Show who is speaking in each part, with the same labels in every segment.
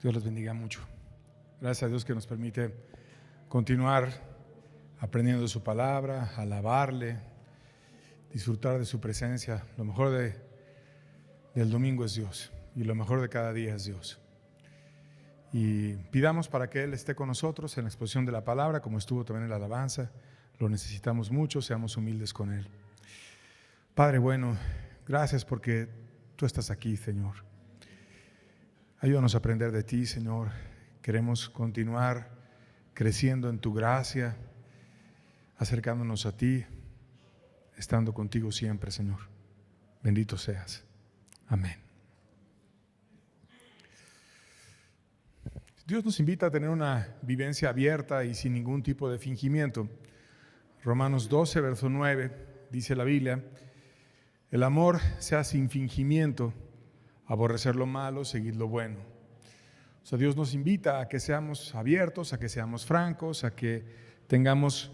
Speaker 1: Dios les bendiga mucho. Gracias a Dios que nos permite continuar aprendiendo de su palabra, alabarle, disfrutar de su presencia. Lo mejor del domingo es Dios y lo mejor de cada día es Dios. Y pidamos para que Él esté con nosotros en la exposición de la palabra, como estuvo también en la alabanza. Lo necesitamos mucho, seamos humildes con Él. Padre bueno, gracias porque Tú estás aquí, Señor. Ayúdanos a aprender de Ti, Señor. Queremos continuar creciendo en Tu gracia, acercándonos a Ti, estando contigo siempre, Señor. Bendito seas. Amén. Dios nos invita a tener una vivencia abierta y sin ningún tipo de fingimiento. Romanos 12, verso 9, dice la Biblia: el amor sea sin fingimiento, aborrecer lo malo, seguir lo bueno. O sea, Dios nos invita a que seamos abiertos, a que seamos francos, a que tengamos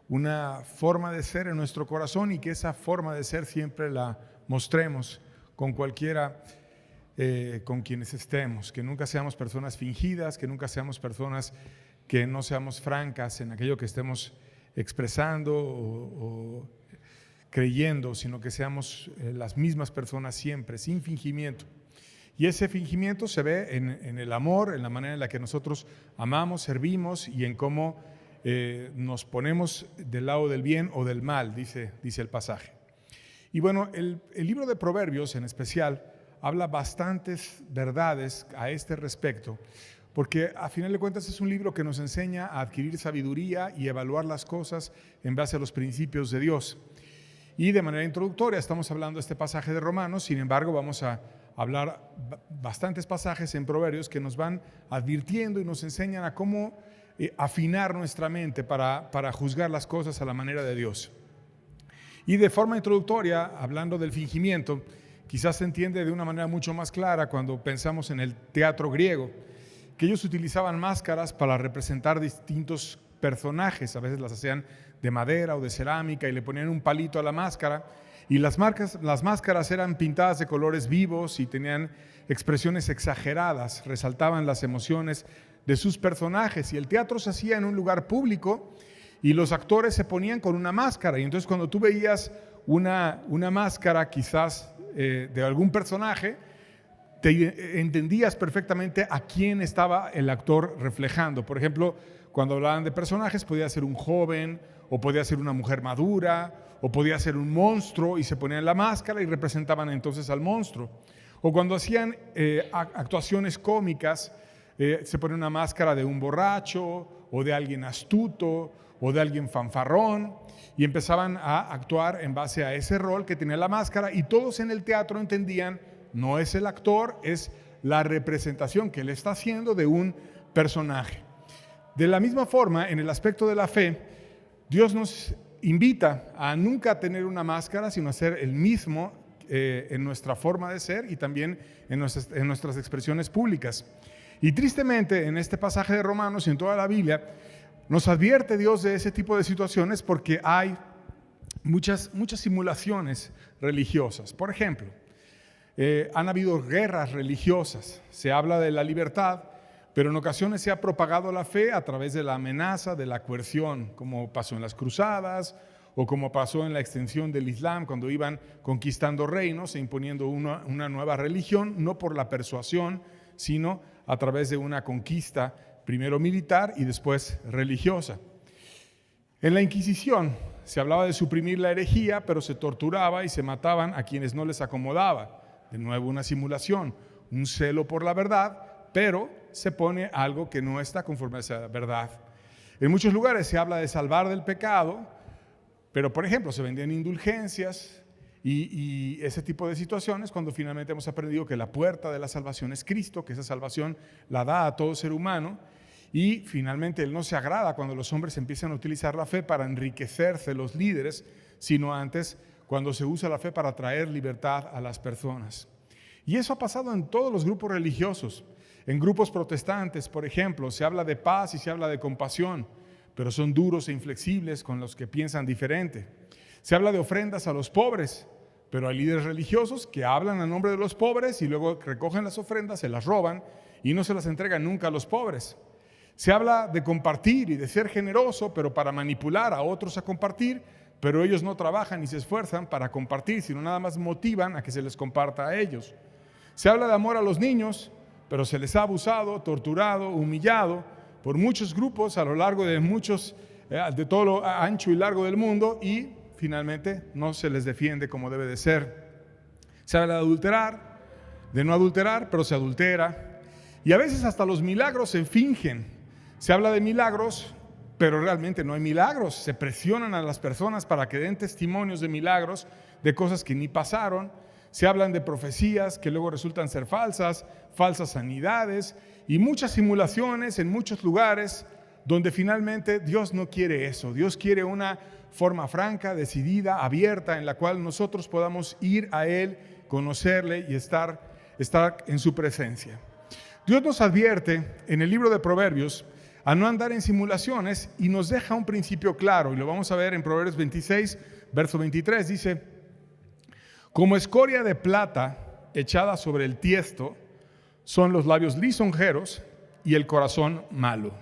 Speaker 1: una forma de ser en nuestro corazón y que esa forma de ser siempre la mostremos con cualquiera con quienes estemos, que nunca seamos personas fingidas, que nunca seamos personas que no seamos francas en aquello que estemos expresando o creyendo, sino que seamos las mismas personas siempre, sin fingimiento. Y ese fingimiento se ve en el amor, en la manera en la que nosotros amamos, servimos y en cómo nos ponemos del lado del bien o del mal, dice el pasaje. Y bueno, el libro de Proverbios en especial habla bastantes verdades a este respecto, porque a final de cuentas es un libro que nos enseña a adquirir sabiduría y evaluar las cosas en base a los principios de Dios. Y de manera introductoria estamos hablando de este pasaje de Romanos, sin embargo vamos a hablar bastantes pasajes en Proverbios que nos van advirtiendo y nos enseñan a cómo afinar nuestra mente para juzgar las cosas a la manera de Dios. Y de forma introductoria, hablando del fingimiento, quizás se entiende de una manera mucho más clara cuando pensamos en el teatro griego, que ellos utilizaban máscaras para representar distintos personajes. A veces las hacían de madera o de cerámica y le ponían un palito a la máscara, y las máscaras eran pintadas de colores vivos y tenían expresiones exageradas, resaltaban las emociones de sus personajes, y el teatro se hacía en un lugar público y los actores se ponían con una máscara, y entonces cuando tú veías una máscara quizás de algún personaje, te entendías perfectamente a quién estaba el actor reflejando. Por ejemplo, cuando hablaban de personajes, podía ser un joven, o podía ser una mujer madura, o podía ser un monstruo, y se ponían la máscara y representaban entonces al monstruo. O cuando hacían actuaciones cómicas, se ponía una máscara de un borracho, o de alguien astuto, o de alguien fanfarrón, y empezaban a actuar en base a ese rol que tenía la máscara, y todos en el teatro entendían: no es el actor, es la representación que él está haciendo de un personaje. De la misma forma, en el aspecto de la fe, Dios nos invita a nunca tener una máscara, sino a ser el mismo en nuestra forma de ser y también en nuestras expresiones públicas. Y tristemente, en este pasaje de Romanos y en toda la Biblia, nos advierte Dios de ese tipo de situaciones porque hay muchas simulaciones religiosas. Por ejemplo, han habido guerras religiosas. Se habla de la libertad, pero en ocasiones se ha propagado la fe a través de la amenaza, de la coerción, como pasó en las cruzadas o como pasó en la extensión del Islam cuando iban conquistando reinos e imponiendo una nueva religión, no por la persuasión, sino a través de una conquista, primero militar y después religiosa. En la Inquisición se hablaba de suprimir la herejía, pero se torturaba y se mataban a quienes no les acomodaba. De nuevo una simulación, un celo por la verdad, pero se pone algo que no está conforme a esa verdad. En muchos lugares se habla de salvar del pecado, pero por ejemplo se vendían indulgencias y ese tipo de situaciones, cuando finalmente hemos aprendido que la puerta de la salvación es Cristo, que esa salvación la da a todo ser humano, y finalmente Él no se agrada cuando los hombres empiezan a utilizar la fe para enriquecerse los líderes, sino antes cuando se usa la fe para traer libertad a las personas. Y eso ha pasado en todos los grupos religiosos. En grupos protestantes, por ejemplo, se habla de paz y se habla de compasión, pero son duros e inflexibles con los que piensan diferente. Se habla de ofrendas a los pobres, pero hay líderes religiosos que hablan a nombre de los pobres y luego recogen las ofrendas, se las roban y no se las entregan nunca a los pobres. Se habla de compartir y de ser generoso, pero para manipular a otros a compartir, pero ellos no trabajan ni se esfuerzan para compartir, sino nada más motivan a que se les comparta a ellos. Se habla de amor a los niños, pero se les ha abusado, torturado, humillado por muchos grupos a lo largo de de todo lo ancho y largo del mundo, y finalmente no se les defiende como debe de ser. Se habla de adulterar, de no adulterar, pero se adultera. Y a veces hasta los milagros se fingen. Se habla de milagros, pero realmente no hay milagros. Se presionan a las personas para que den testimonios de milagros, de cosas que ni pasaron. Se hablan de profecías que luego resultan ser falsas sanidades y muchas simulaciones en muchos lugares donde finalmente Dios no quiere eso. Dios quiere una forma franca, decidida, abierta, en la cual nosotros podamos ir a Él, conocerle y estar en su presencia. Dios nos advierte en el libro de Proverbios a no andar en simulaciones y nos deja un principio claro, y lo vamos a ver en Proverbios 26, verso 23, dice: como escoria de plata echada sobre el tiesto son los labios lisonjeros y el corazón malo.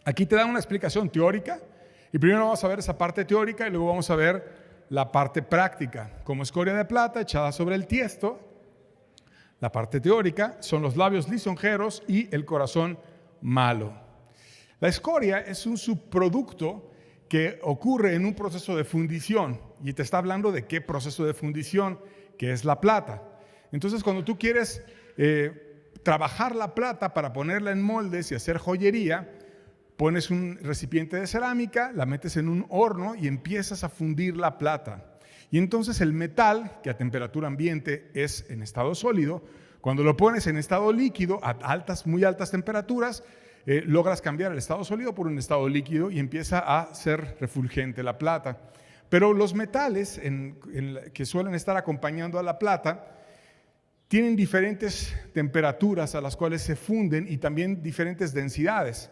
Speaker 1: Aquí te da una explicación teórica, y primero vamos a ver esa parte teórica y luego vamos a ver la parte práctica. Como escoria de plata echada sobre el tiesto, la parte teórica son los labios lisonjeros y el corazón malo. La escoria es un subproducto que ocurre en un proceso de fundición, y te está hablando de qué proceso de fundición, que es la plata. Entonces, cuando tú quieres trabajar la plata para ponerla en moldes y hacer joyería, pones un recipiente de cerámica, la metes en un horno y empiezas a fundir la plata. Y entonces el metal, que a temperatura ambiente es en estado sólido, cuando lo pones en estado líquido a muy altas temperaturas, logras cambiar el estado sólido por un estado líquido y empieza a ser refulgente la plata. Pero los metales que suelen estar acompañando a la plata tienen diferentes temperaturas a las cuales se funden y también diferentes densidades.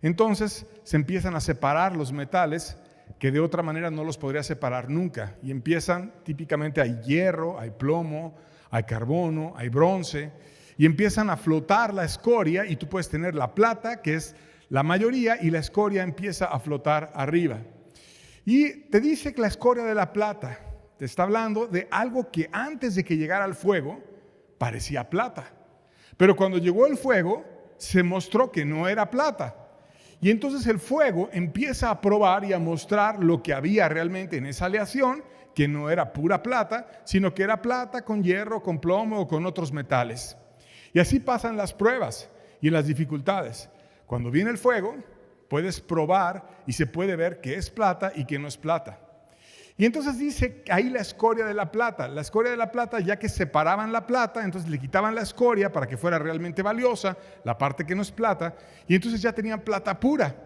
Speaker 1: Entonces se empiezan a separar los metales que de otra manera no los podría separar nunca, y empiezan, típicamente hay hierro, hay plomo, hay carbono, hay bronce, y empiezan a flotar la escoria, y tú puedes tener la plata, que es la mayoría, y la escoria empieza a flotar arriba. Y te dice que la escoria de la plata te está hablando de algo que antes de que llegara al fuego parecía plata, pero cuando llegó el fuego se mostró que no era plata. Y entonces el fuego empieza a probar y a mostrar lo que había realmente en esa aleación, que no era pura plata, sino que era plata con hierro, con plomo o con otros metales. Y así pasan las pruebas y las dificultades. Cuando viene el fuego, puedes probar y se puede ver que es plata y que no es plata. Y entonces dice ahí la escoria de la plata. La escoria de la plata, ya que separaban la plata, entonces le quitaban la escoria para que fuera realmente valiosa, la parte que no es plata, y entonces ya tenían plata pura.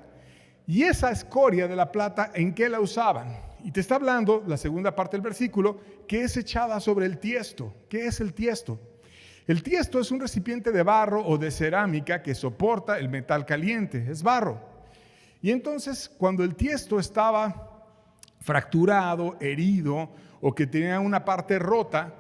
Speaker 1: Y esa escoria de la plata, ¿en qué la usaban? Y te está hablando, la segunda parte del versículo, que es echada sobre el tiesto. ¿Qué es el tiesto? El tiesto es un recipiente de barro o de cerámica que soporta el metal caliente, es barro. Y entonces, cuando el tiesto estaba fracturado, herido o que tenía una parte rota,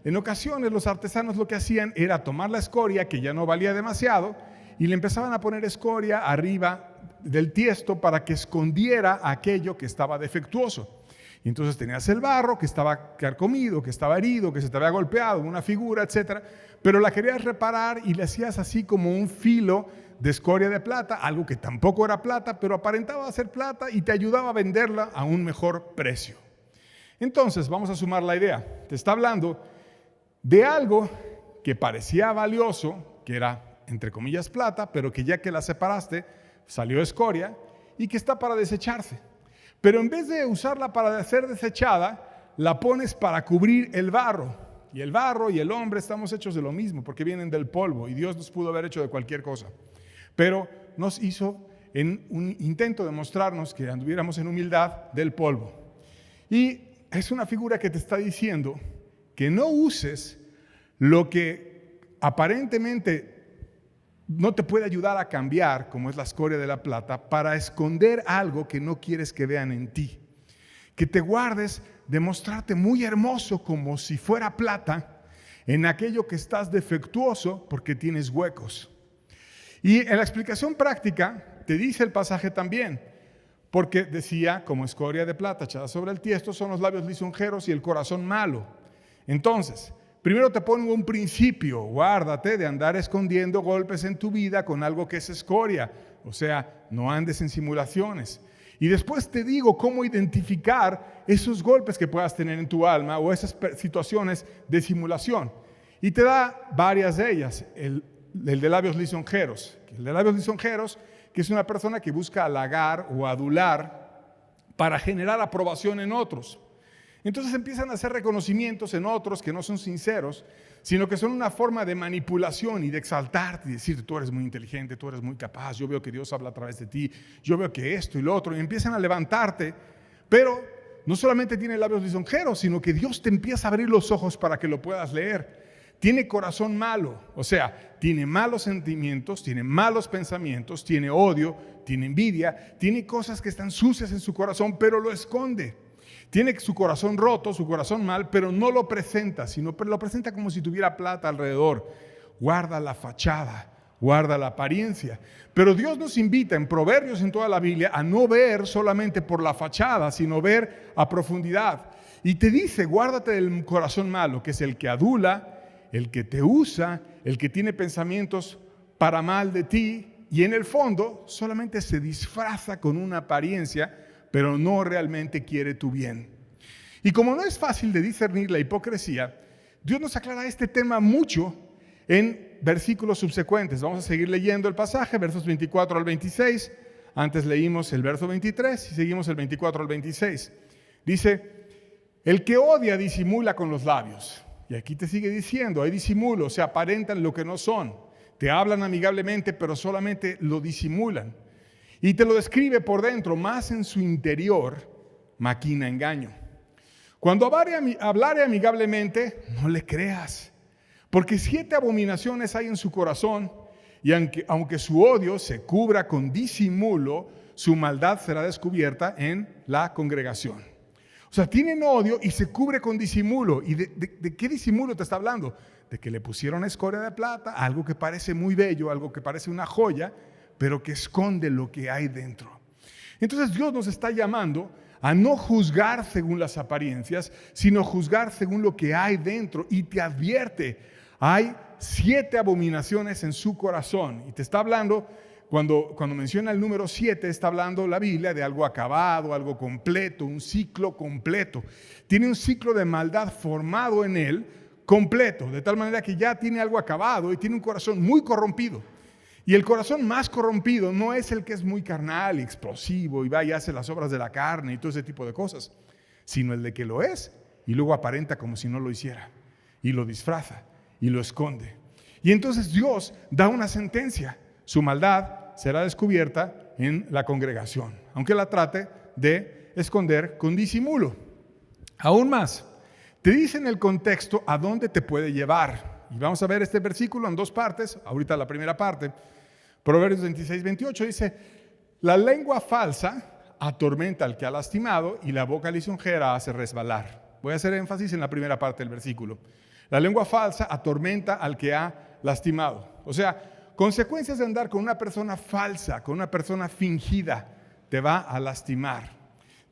Speaker 1: en ocasiones los artesanos lo que hacían era tomar la escoria, que ya no valía demasiado, y le empezaban a poner escoria arriba del tiesto para que escondiera aquello que estaba defectuoso. Y entonces tenías el barro que estaba carcomido, que estaba herido, que se te había golpeado, una figura, etcétera, pero la querías reparar y le hacías así como un filo de escoria de plata, algo que tampoco era plata, pero aparentaba ser plata y te ayudaba a venderla a un mejor precio. Entonces, vamos a sumar la idea. Te está hablando de algo que parecía valioso, que era, entre comillas, plata, pero que ya que la separaste, salió escoria y que está para desecharse. Pero en vez de usarla para ser desechada, la pones para cubrir el barro. Y el barro y el hombre estamos hechos de lo mismo, porque vienen del polvo, y Dios nos pudo haber hecho de cualquier cosa. Pero nos hizo en un intento de mostrarnos que anduviéramos en humildad del polvo. Y es una figura que te está diciendo que no uses lo que aparentemente no te puede ayudar a cambiar, como es la escoria de la plata, para esconder algo que no quieres que vean en ti. Que te guardes de mostrarte muy hermoso como si fuera plata en aquello que estás defectuoso porque tienes huecos. Y en la explicación práctica te dice el pasaje también, porque decía, como escoria de plata echada sobre el tiesto son los labios lisonjeros y el corazón malo. Entonces, primero te pongo un principio: guárdate de andar escondiendo golpes en tu vida con algo que es escoria, o sea, no andes en simulaciones. Y después te digo cómo identificar esos golpes que puedas tener en tu alma o esas situaciones de simulación. Y te da varias de ellas. El de labios lisonjeros. El de labios lisonjeros, que es una persona que busca halagar o adular para generar aprobación en otros. Entonces empiezan a hacer reconocimientos en otros que no son sinceros, sino que son una forma de manipulación y de exaltarte y decirte: tú eres muy inteligente, tú eres muy capaz, yo veo que Dios habla a través de ti, yo veo que esto y lo otro, y empiezan a levantarte, pero no solamente tiene labios lisonjeros, sino que Dios te empieza a abrir los ojos para que lo puedas leer. Tiene corazón malo, o sea, tiene malos sentimientos, tiene malos pensamientos, tiene odio, tiene envidia, tiene cosas que están sucias en su corazón, pero lo esconde. Tiene su corazón roto, su corazón mal, pero no lo presenta, sino lo presenta como si tuviera plata alrededor. Guarda la fachada, guarda la apariencia. Pero Dios nos invita en Proverbios, en toda la Biblia, a no ver solamente por la fachada, sino ver a profundidad. Y te dice: guárdate del corazón malo, que es el que adula, el que te usa, el que tiene pensamientos para mal de ti, y en el fondo solamente se disfraza con una apariencia, pero no realmente quiere tu bien. Y como no es fácil de discernir la hipocresía, Dios nos aclara este tema mucho en versículos subsecuentes. Vamos a seguir leyendo el pasaje, versos 24 al 26. Antes leímos el verso 23 y seguimos el 24 al 26. Dice: el que odia disimula con los labios. Y aquí te sigue diciendo, hay disimulo, se aparentan lo que no son. Te hablan amigablemente, pero solamente lo disimulan. Y te lo describe por dentro, más en su interior maquina engaño. Cuando hablare amigablemente, no le creas, porque 7 abominaciones hay en su corazón, y aunque su odio se cubra con disimulo, su maldad será descubierta en la congregación. O sea, tienen odio y se cubre con disimulo. ¿Y de qué disimulo te está hablando? De que le pusieron escoria de plata, algo que parece muy bello, algo que parece una joya, pero que esconde lo que hay dentro. Entonces Dios nos está llamando a no juzgar según las apariencias, sino juzgar según lo que hay dentro. Y te advierte, hay 7 abominaciones en su corazón. Y te está hablando, cuando menciona el número 7, está hablando la Biblia de algo acabado, algo completo, un ciclo completo. Tiene un ciclo de maldad formado en él, completo, de tal manera que ya tiene algo acabado y tiene un corazón muy corrompido. Y el corazón más corrompido no es el que es muy carnal y explosivo y va y hace las obras de la carne y todo ese tipo de cosas, sino el de que lo es y luego aparenta como si no lo hiciera y lo disfraza y lo esconde. Y entonces Dios da una sentencia: su maldad será descubierta en la congregación, aunque la trate de esconder con disimulo. Aún más, te dice en el contexto a dónde te puede llevar. Y vamos a ver este versículo en 2 partes. Ahorita la primera parte, Proverbios 26, 28 dice: la lengua falsa atormenta al que ha lastimado y la boca lisonjera hace resbalar. Voy a hacer énfasis en la primera parte del versículo. La lengua falsa atormenta al que ha lastimado. O sea, consecuencias de andar con una persona falsa, con una persona fingida, te va a lastimar,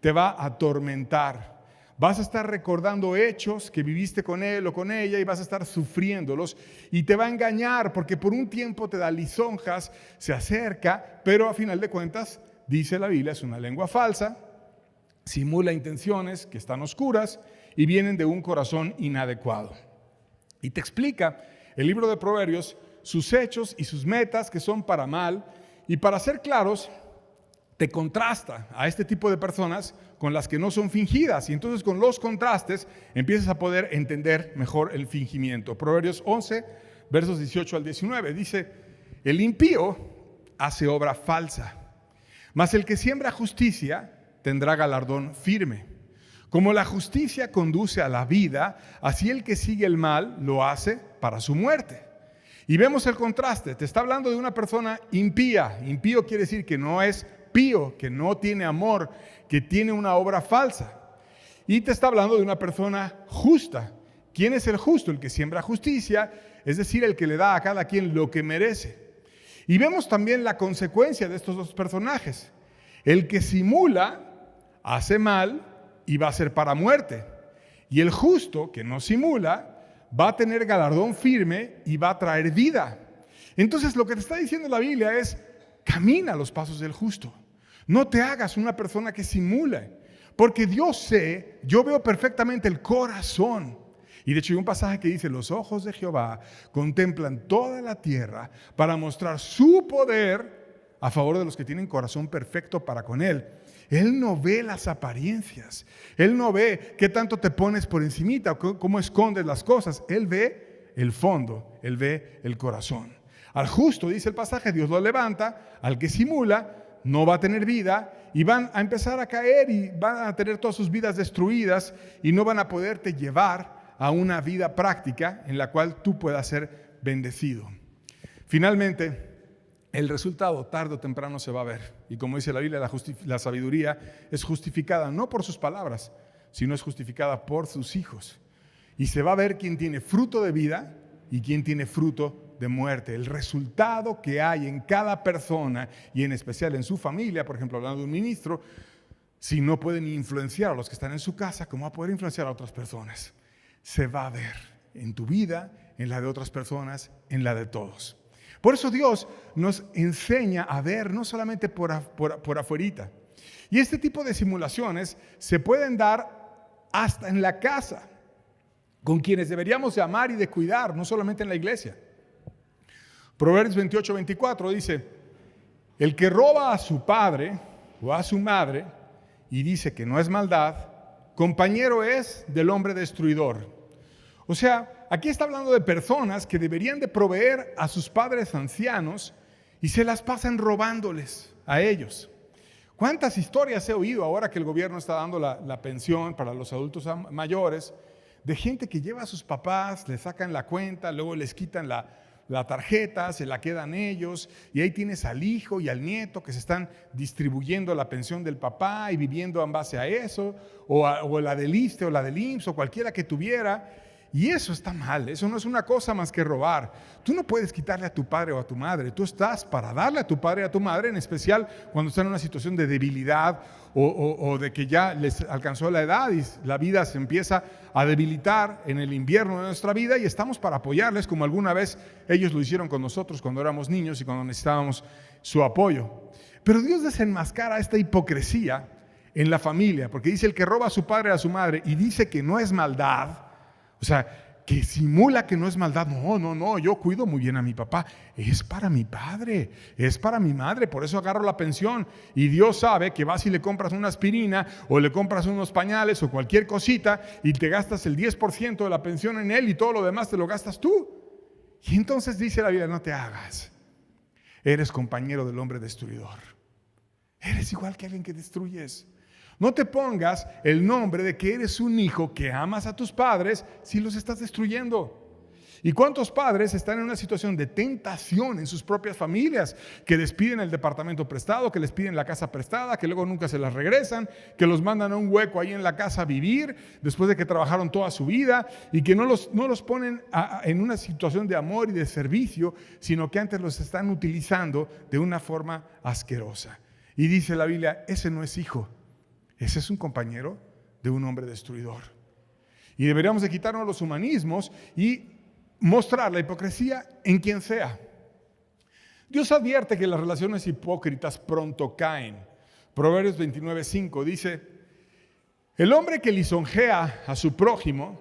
Speaker 1: te va a atormentar. Vas a estar recordando hechos que viviste con él o con ella y vas a estar sufriéndolos y te va a engañar porque por un tiempo te da lisonjas, se acerca, pero a final de cuentas, dice la Biblia, es una lengua falsa, simula intenciones que están oscuras y vienen de un corazón inadecuado. Y te explica el libro de Proverbios sus hechos y sus metas que son para mal, y para ser claros, te contrasta a este tipo de personas con las que no son fingidas, y entonces con los contrastes empiezas a poder entender mejor el fingimiento. Proverbios 11, versos 18 al 19, dice: el impío hace obra falsa, mas el que siembra justicia tendrá galardón firme. Como la justicia conduce a la vida, así el que sigue el mal lo hace para su muerte. Y vemos el contraste, te está hablando de una persona impía. Impío quiere decir que no es pío, que no tiene amor, que tiene una obra falsa. Y te está hablando de una persona justa. ¿Quién es el justo? El que siembra justicia, es decir, el que le da a cada quien lo que merece. Y vemos también la consecuencia de estos dos personajes. El que simula, hace mal y va a ser para muerte. Y el justo, que no simula, va a tener galardón firme y va a traer vida. Entonces lo que te está diciendo la Biblia es, camina los pasos del justo. No te hagas una persona que simula, porque yo veo perfectamente el corazón. Y de hecho hay un pasaje que dice, los ojos de Jehová contemplan toda la tierra para mostrar su poder a favor de los que tienen corazón perfecto para con Él. Él no ve las apariencias, Él no ve qué tanto te pones por encimita, cómo escondes las cosas. Él ve el fondo, Él ve el corazón. Al justo, dice el pasaje, Dios lo levanta, al que simula no va a tener vida y van a empezar a caer y van a tener todas sus vidas destruidas y no van a poderte llevar a una vida práctica en la cual tú puedas ser bendecido. Finalmente, el resultado tarde o temprano se va a ver. Y como dice la Biblia, la sabiduría es justificada no por sus palabras, sino es justificada por sus hijos. Y se va a ver quién tiene fruto de vida y quién tiene fruto de muerte. El resultado que hay en cada persona y en especial en su familia, por ejemplo, hablando de un ministro, si no pueden influenciar a los que están en su casa, ¿cómo va a poder influenciar a otras personas? Se va a ver en tu vida, en la de otras personas, en la de todos. Por eso Dios nos enseña a ver no solamente por afuerita. Y este tipo de simulaciones se pueden dar hasta en la casa, con quienes deberíamos de amar y de cuidar, no solamente en la iglesia. Proverbios 28-24 dice, el que roba a su padre o a su madre y dice que no es maldad, compañero es del hombre destruidor. O sea, aquí está hablando de personas que deberían de proveer a sus padres ancianos y se las pasan robándoles a ellos. ¿Cuántas historias he oído ahora que el gobierno está dando la pensión para los adultos mayores de gente que lleva a sus papás, les sacan la cuenta, luego les quitan la tarjeta, se la quedan ellos y ahí tienes al hijo y al nieto que se están distribuyendo la pensión del papá y viviendo en base a eso, o la del ISSSTE o la del IMSS o cualquiera que tuviera. Y eso está mal, eso no es una cosa más que robar. Tú no puedes quitarle a tu padre o a tu madre, tú estás para darle a tu padre y a tu madre, en especial cuando están en una situación de debilidad o de que ya les alcanzó la edad y la vida se empieza a debilitar en el invierno de nuestra vida y estamos para apoyarles como alguna vez ellos lo hicieron con nosotros cuando éramos niños y cuando necesitábamos su apoyo. Pero Dios desenmascara esta hipocresía en la familia, porque dice el que roba a su padre o a su madre y dice que no es maldad. O sea, que simula que no es maldad. No, yo cuido muy bien a mi papá. Es para mi padre, es para mi madre, por eso agarro la pensión. Y Dios sabe que vas y le compras una aspirina o le compras unos pañales o cualquier cosita y te gastas el 10% de la pensión en él y todo lo demás te lo gastas tú. Y entonces dice la Biblia, no te hagas. Eres compañero del hombre destruidor. Eres igual que alguien que destruyes. No te pongas el nombre de que eres un hijo que amas a tus padres si los estás destruyendo. ¿Y cuántos padres están en una situación de tentación en sus propias familias? Que les piden el departamento prestado, que les piden la casa prestada, que luego nunca se las regresan, que los mandan a un hueco ahí en la casa a vivir después de que trabajaron toda su vida y que no los ponen en una situación de amor y de servicio, sino que antes los están utilizando de una forma asquerosa. Y dice la Biblia, ese no es hijo. Ese es un compañero de un hombre destruidor. Y deberíamos de quitarnos los humanismos y mostrar la hipocresía en quien sea. Dios advierte que las relaciones hipócritas pronto caen. Proverbios 29:5 dice, el hombre que lisonjea a su prójimo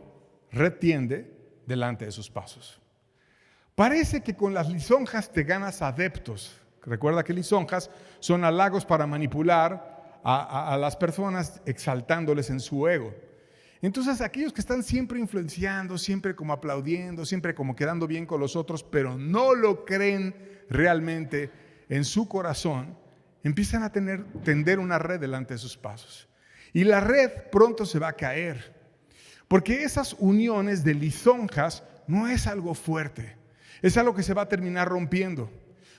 Speaker 1: retiende delante de sus pasos. Parece que con las lisonjas te ganas adeptos. Recuerda que lisonjas son halagos para manipular a las personas exaltándoles en su ego. Entonces aquellos que están siempre influenciando, siempre como aplaudiendo, siempre como quedando bien con los otros, pero no lo creen realmente en su corazón, empiezan a tender una red delante de sus pasos. Y la red pronto se va a caer, porque esas uniones de lisonjas no es algo fuerte, es algo que se va a terminar rompiendo,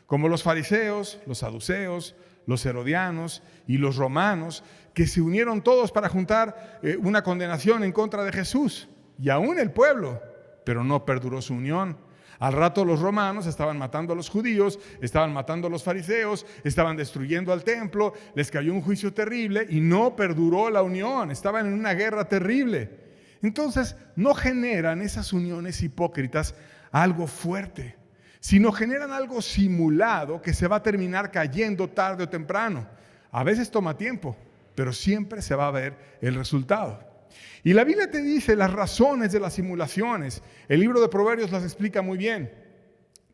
Speaker 1: como los fariseos, los saduceos, los herodianos y los romanos, que se unieron todos para juntar una condenación en contra de Jesús, y aún el pueblo, pero no perduró su unión. Al rato los romanos estaban matando a los judíos, estaban matando a los fariseos, estaban destruyendo al templo, les cayó un juicio terrible y no perduró la unión, estaban en una guerra terrible. Entonces no generan esas uniones hipócritas algo fuerte, sino generan algo simulado que se va a terminar cayendo tarde o temprano. A veces toma tiempo, pero siempre se va a ver el resultado. Y la Biblia te dice las razones de las simulaciones. El libro de Proverbios las explica muy bien.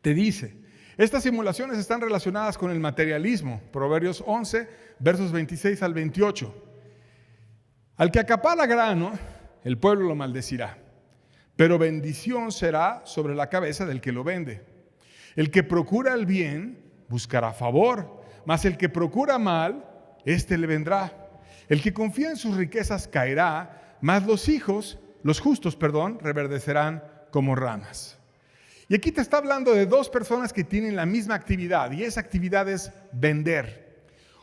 Speaker 1: Te dice, estas simulaciones están relacionadas con el materialismo. Proverbios 11, versos 26 al 28. Al que acapara grano, el pueblo lo maldecirá, pero bendición será sobre la cabeza del que lo vende. El que procura el bien buscará favor, mas el que procura mal, éste le vendrá. El que confía en sus riquezas caerá, mas los justos, reverdecerán como ramas. Y aquí te está hablando de dos personas que tienen la misma actividad, y esa actividad es vender.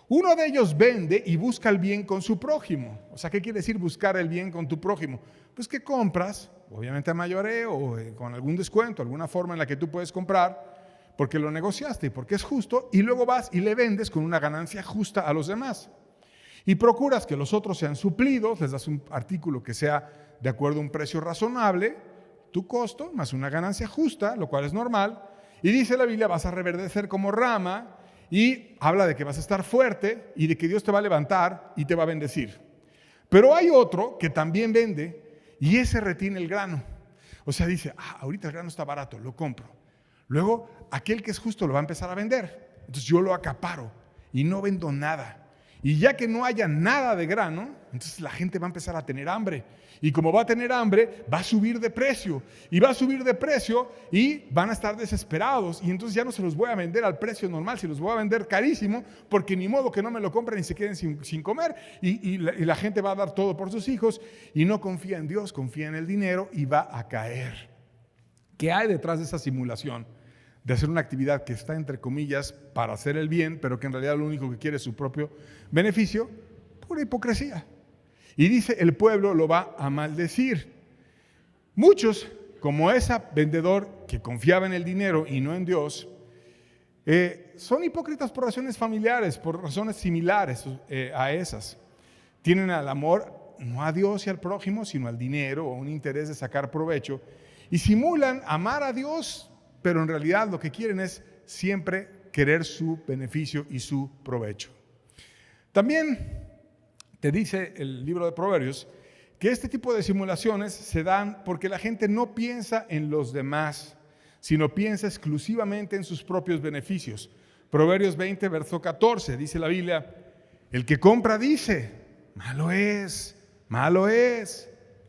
Speaker 1: Uno de ellos vende y busca el bien con su prójimo. O sea, ¿qué quiere decir buscar el bien con tu prójimo? Pues que compras, obviamente a mayoreo o con algún descuento, alguna forma en la que tú puedes comprar, porque lo negociaste y porque es justo, y luego vas y le vendes con una ganancia justa a los demás. Y procuras que los otros sean suplidos, les das un artículo que sea de acuerdo a un precio razonable, tu costo más una ganancia justa, lo cual es normal. Y dice la Biblia, vas a reverdecer como rama, y habla de que vas a estar fuerte y de que Dios te va a levantar y te va a bendecir. Pero hay otro que también vende y ese retiene el grano. O sea, dice, ahorita el grano está barato, lo compro. Luego, aquel que es justo lo va a empezar a vender. Entonces yo lo acaparo y no vendo nada. Y ya que no haya nada de grano, entonces la gente va a empezar a tener hambre. Y como va a tener hambre, va a subir de precio. Y va a subir de precio y van a estar desesperados. Y entonces ya no se los voy a vender al precio normal, se los voy a vender carísimo, porque ni modo que no me lo compren y se queden sin comer. Y la gente va a dar todo por sus hijos y no confía en Dios, confía en el dinero y va a caer. ¿Qué hay detrás de esa simulación? De hacer una actividad que está entre comillas para hacer el bien, pero que en realidad lo único que quiere es su propio beneficio, pura hipocresía. Y dice, el pueblo lo va a maldecir. Muchos, como ese vendedor que confiaba en el dinero y no en Dios, son hipócritas por razones familiares, por razones similares a esas. Tienen al amor no a Dios y al prójimo, sino al dinero o un interés de sacar provecho, y simulan amar a Dios, pero en realidad lo que quieren es siempre querer su beneficio y su provecho. También te dice el libro de Proverbios que este tipo de simulaciones se dan porque la gente no piensa en los demás, sino piensa exclusivamente en sus propios beneficios. Proverbios 20, verso 14, dice la Biblia, el que compra dice, malo es,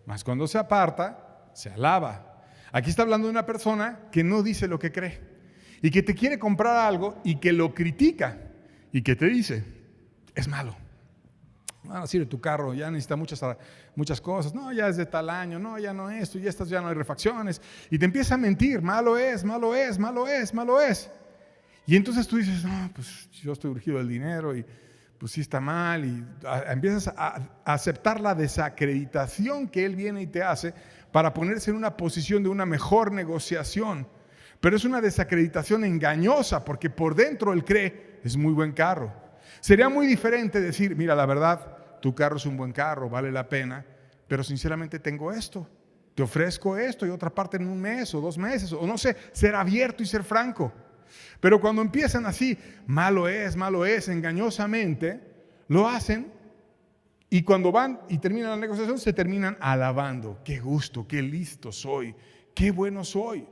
Speaker 1: mas cuando se aparta, se alaba. Aquí está hablando de una persona que no dice lo que cree y que te quiere comprar algo y que lo critica y que te dice, es malo. No sirve tu carro, ya necesita muchas cosas. No, ya es de tal año, no, ya no esto, y estas ya no hay refacciones. Y te empieza a mentir, malo es. Y entonces tú dices, no, pues yo estoy urgido del dinero y pues sí está mal. Y empiezas a aceptar la desacreditación que él viene y te hace para ponerse en una posición de una mejor negociación. Pero es una desacreditación engañosa porque por dentro él cree, es muy buen carro. Sería muy diferente decir, mira, la verdad, tu carro es un buen carro, vale la pena, pero sinceramente tengo esto, te ofrezco esto y otra parte en un mes o 2 meses, o no sé, ser abierto y ser franco. Pero cuando empiezan así, malo es, engañosamente, lo hacen. Y cuando van y terminan la negociación, se terminan alabando. Qué gusto, qué listo soy, qué bueno soy.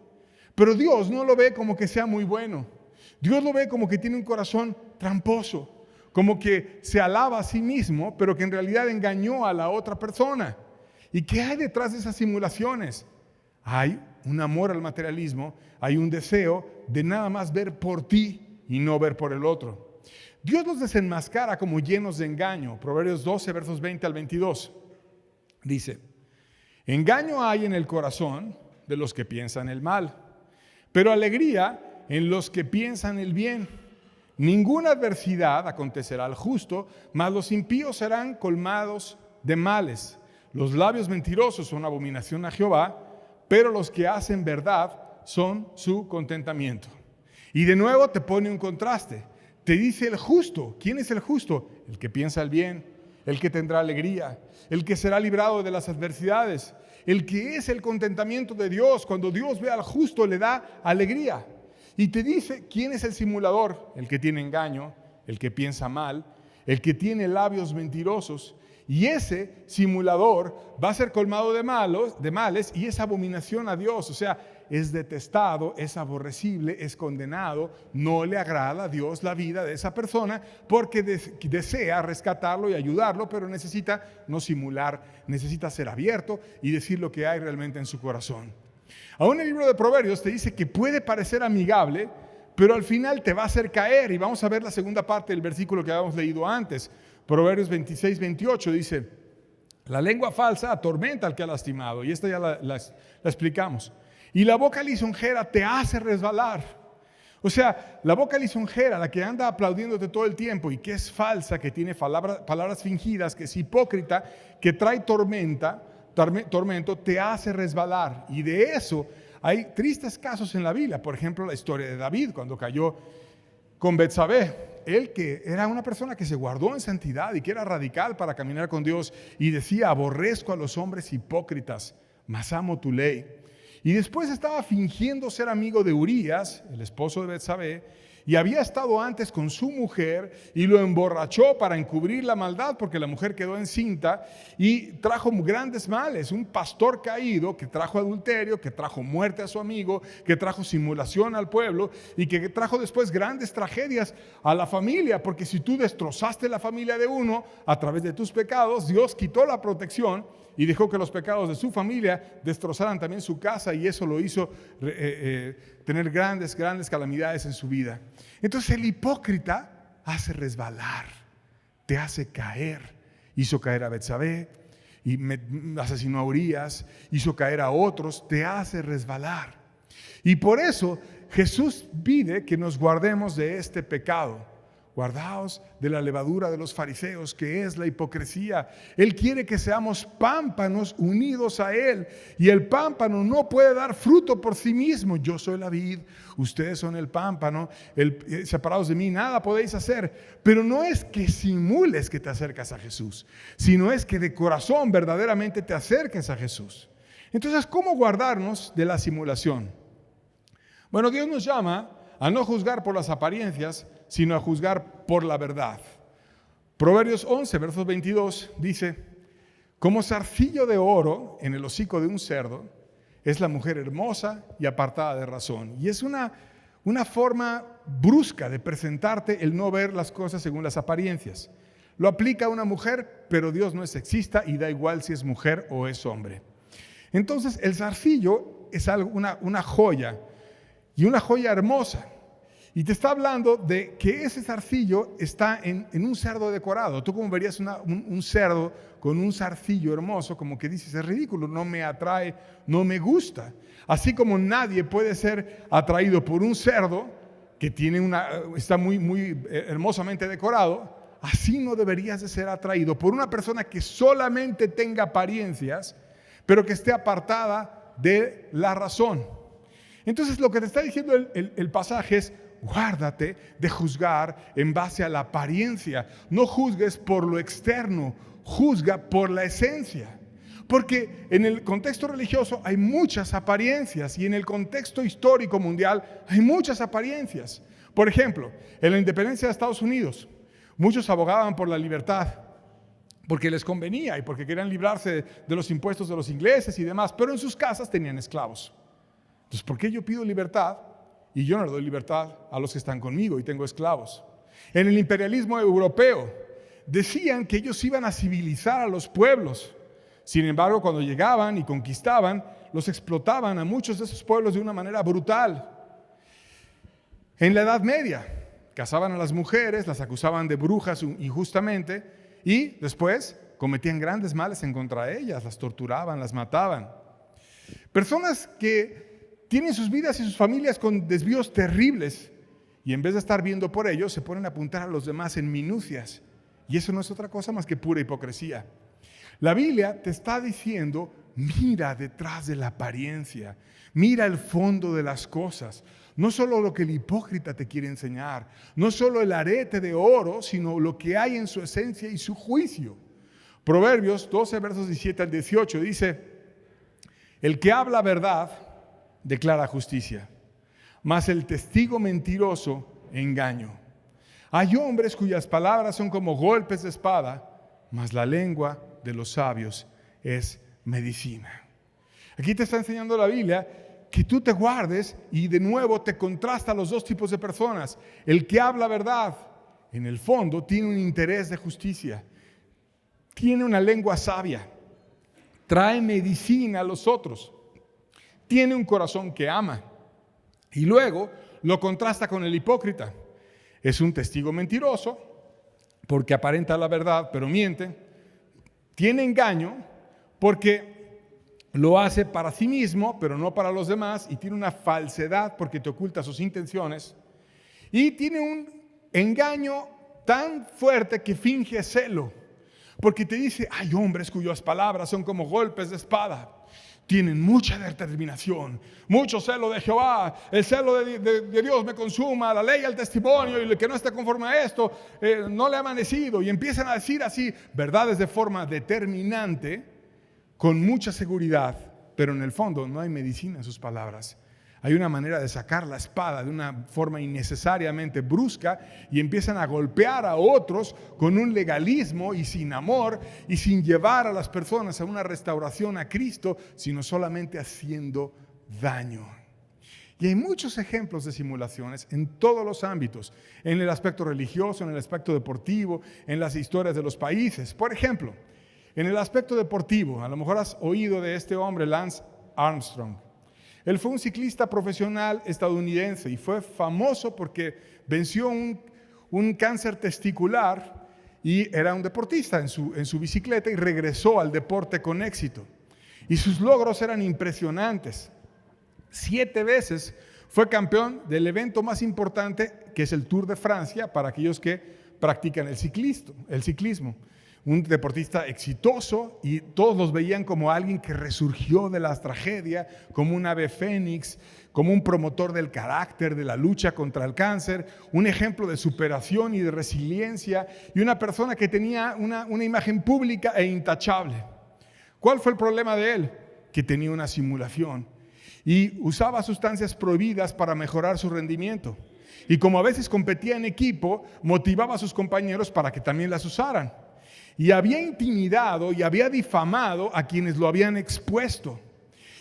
Speaker 1: Pero Dios no lo ve como que sea muy bueno. Dios lo ve como que tiene un corazón tramposo, como que se alaba a sí mismo, pero que en realidad engañó a la otra persona. ¿Y qué hay detrás de esas simulaciones? Hay un amor al materialismo, hay un deseo de nada más ver por ti y no ver por el otro. Dios los desenmascara como llenos de engaño. Proverbios 12, versos 20 al 22. Dice, engaño hay en el corazón de los que piensan el mal, pero alegría en los que piensan el bien. Ninguna adversidad acontecerá al justo, mas los impíos serán colmados de males. Los labios mentirosos son abominación a Jehová, pero los que hacen verdad son su contentamiento. Y de nuevo te pone un contraste. Te dice el justo. ¿Quién es el justo? El que piensa el bien, el que tendrá alegría, el que será librado de las adversidades, el que es el contentamiento de Dios. Cuando Dios ve al justo le da alegría. Y te dice quién es el simulador, el que tiene engaño, el que piensa mal, el que tiene labios mentirosos. Y ese simulador va a ser colmado de males y es abominación a Dios. O sea, es detestado, es aborrecible, es condenado. No le agrada a Dios la vida de esa persona porque desea rescatarlo y ayudarlo, pero necesita no simular, necesita ser abierto y decir lo que hay realmente en su corazón. Aún el libro de Proverbios te dice que puede parecer amigable, pero al final te va a hacer caer. Y vamos a ver la segunda parte del versículo que habíamos leído antes. Proverbios 26, 28 dice: la lengua falsa atormenta al que ha lastimado. Y esta ya la explicamos. Y la boca lisonjera te hace resbalar. O sea, la boca lisonjera, la que anda aplaudiéndote todo el tiempo y que es falsa, que tiene palabras fingidas, que es hipócrita, que trae tormento, te hace resbalar. Y de eso hay tristes casos en la Biblia. Por ejemplo, la historia de David cuando cayó con Betsabé. Él, que era una persona que se guardó en santidad y que era radical para caminar con Dios, y decía: aborrezco a los hombres hipócritas, mas amo tu ley. Y después estaba fingiendo ser amigo de Urías, el esposo de Betsabé, y había estado antes con su mujer y lo emborrachó para encubrir la maldad porque la mujer quedó encinta y trajo grandes males. Un pastor caído que trajo adulterio, que trajo muerte a su amigo, que trajo simulación al pueblo y que trajo después grandes tragedias a la familia, porque si tú destrozaste la familia de uno a través de tus pecados, Dios quitó la protección y dejó que los pecados de su familia destrozaran también su casa, y eso lo hizo tener grandes calamidades en su vida. Entonces el hipócrita hace resbalar, te hace caer. Hizo caer a Betsabé y asesinó a Urías, hizo caer a otros, te hace resbalar. Y por eso Jesús pide que nos guardemos de este pecado. Guardaos de la levadura de los fariseos, que es la hipocresía. Él quiere que seamos pámpanos unidos a Él. Y el pámpano no puede dar fruto por sí mismo. Yo soy la vid, ustedes son el pámpano. Separados de mí nada podéis hacer. Pero no es que simules que te acercas a Jesús, sino es que de corazón verdaderamente te acerques a Jesús. Entonces, ¿cómo guardarnos de la simulación? Bueno, Dios nos llama a no juzgar por las apariencias, sino a juzgar por la verdad. Proverbios 11, versos 22 dice: como zarcillo de oro en el hocico de un cerdo es la mujer hermosa y apartada de razón. Y es una forma brusca de presentarte el no ver las cosas según las apariencias. Lo aplica a una mujer, pero Dios no es sexista y da igual si es mujer o es hombre. Entonces el zarcillo es una joya, y una joya hermosa. Y te está hablando de que ese zarcillo está en un cerdo decorado. Tú como verías un cerdo con un zarcillo hermoso, como que dices: es ridículo, no me atrae, no me gusta. Así como nadie puede ser atraído por un cerdo que está muy hermosamente decorado, así no deberías de ser atraído por una persona que solamente tenga apariencias, pero que esté apartada de la razón. Entonces lo que te está diciendo el pasaje es: guárdate de juzgar en base a la apariencia. No juzgues por lo externo, juzga por la esencia. Porque en el contexto religioso hay muchas apariencias, y en el contexto histórico mundial hay muchas apariencias. Por ejemplo, en la independencia de Estados Unidos, muchos abogaban por la libertad porque les convenía y porque querían librarse de los impuestos de los ingleses y demás, pero en sus casas tenían esclavos. Entonces, ¿por qué yo pido libertad y yo no le doy libertad a los que están conmigo y tengo esclavos? En el imperialismo europeo decían que ellos iban a civilizar a los pueblos. Sin embargo, cuando llegaban y conquistaban, los explotaban a muchos de esos pueblos de una manera brutal. En la Edad Media, cazaban a las mujeres, las acusaban de brujas injustamente y después cometían grandes males en contra de ellas, las torturaban, las mataban. Personas que tienen sus vidas y sus familias con desvíos terribles Y en vez de estar viendo por ellos, se ponen a apuntar a los demás en minucias. Y eso no es otra cosa más que pura hipocresía. La Biblia te está diciendo, mira detrás de la apariencia, mira el fondo de las cosas. No solo lo que el hipócrita te quiere enseñar, no solo el arete de oro, sino lo que hay en su esencia y su juicio. Proverbios 12, versos 17 al 18 dice, el que habla verdad declara justicia, mas el testigo mentiroso engaño. Hay hombres cuyas palabras son como golpes de espada, mas la lengua de los sabios es medicina. Aquí te está enseñando la Biblia que tú te guardes y de nuevo te contrasta los dos tipos de personas. El que habla verdad, en el fondo, tiene un interés de justicia, tiene una lengua sabia, trae medicina a los otros, tiene un corazón que ama. Y luego lo contrasta con el hipócrita. Es un testigo mentiroso porque aparenta la verdad pero miente. Tiene engaño porque lo hace para sí mismo pero no para los demás. Y tiene una falsedad porque te oculta sus intenciones. Y tiene un engaño tan fuerte que finge celo. Porque te dice, hay hombres cuyas palabras son como golpes de espada. Tienen mucha determinación, mucho celo de Jehová, el celo de Dios me consuma, la ley y el testimonio, y el que no esté conforme a esto, no le ha amanecido. Y empiezan a decir así, verdades de forma determinante, con mucha seguridad, pero en el fondo no hay medicina en sus palabras. Hay una manera de sacar la espada de una forma innecesariamente brusca y empiezan a golpear a otros con un legalismo y sin amor y sin llevar a las personas a una restauración a Cristo, sino solamente haciendo daño. Y hay muchos ejemplos de simulaciones en todos los ámbitos, en el aspecto religioso, en el aspecto deportivo, en las historias de los países. Por ejemplo, en el aspecto deportivo, a lo mejor has oído de este hombre, Lance Armstrong. Él fue un ciclista profesional estadounidense y fue famoso porque venció un cáncer testicular y era un deportista en su bicicleta y regresó al deporte con éxito. Y sus logros eran impresionantes. 7 veces fue campeón del evento más importante, que es el Tour de Francia, para aquellos que practican el ciclismo. Un deportista exitoso y todos los veían como alguien que resurgió de la tragedia, como un ave fénix, como un promotor del carácter, de la lucha contra el cáncer, un ejemplo de superación y de resiliencia y una persona que tenía una imagen pública e intachable. ¿Cuál fue el problema de él? Que tenía una simulación y usaba sustancias prohibidas para mejorar su rendimiento. Y como a veces competía en equipo, motivaba a sus compañeros para que también las usaran. Y había intimidado y había difamado a quienes lo habían expuesto.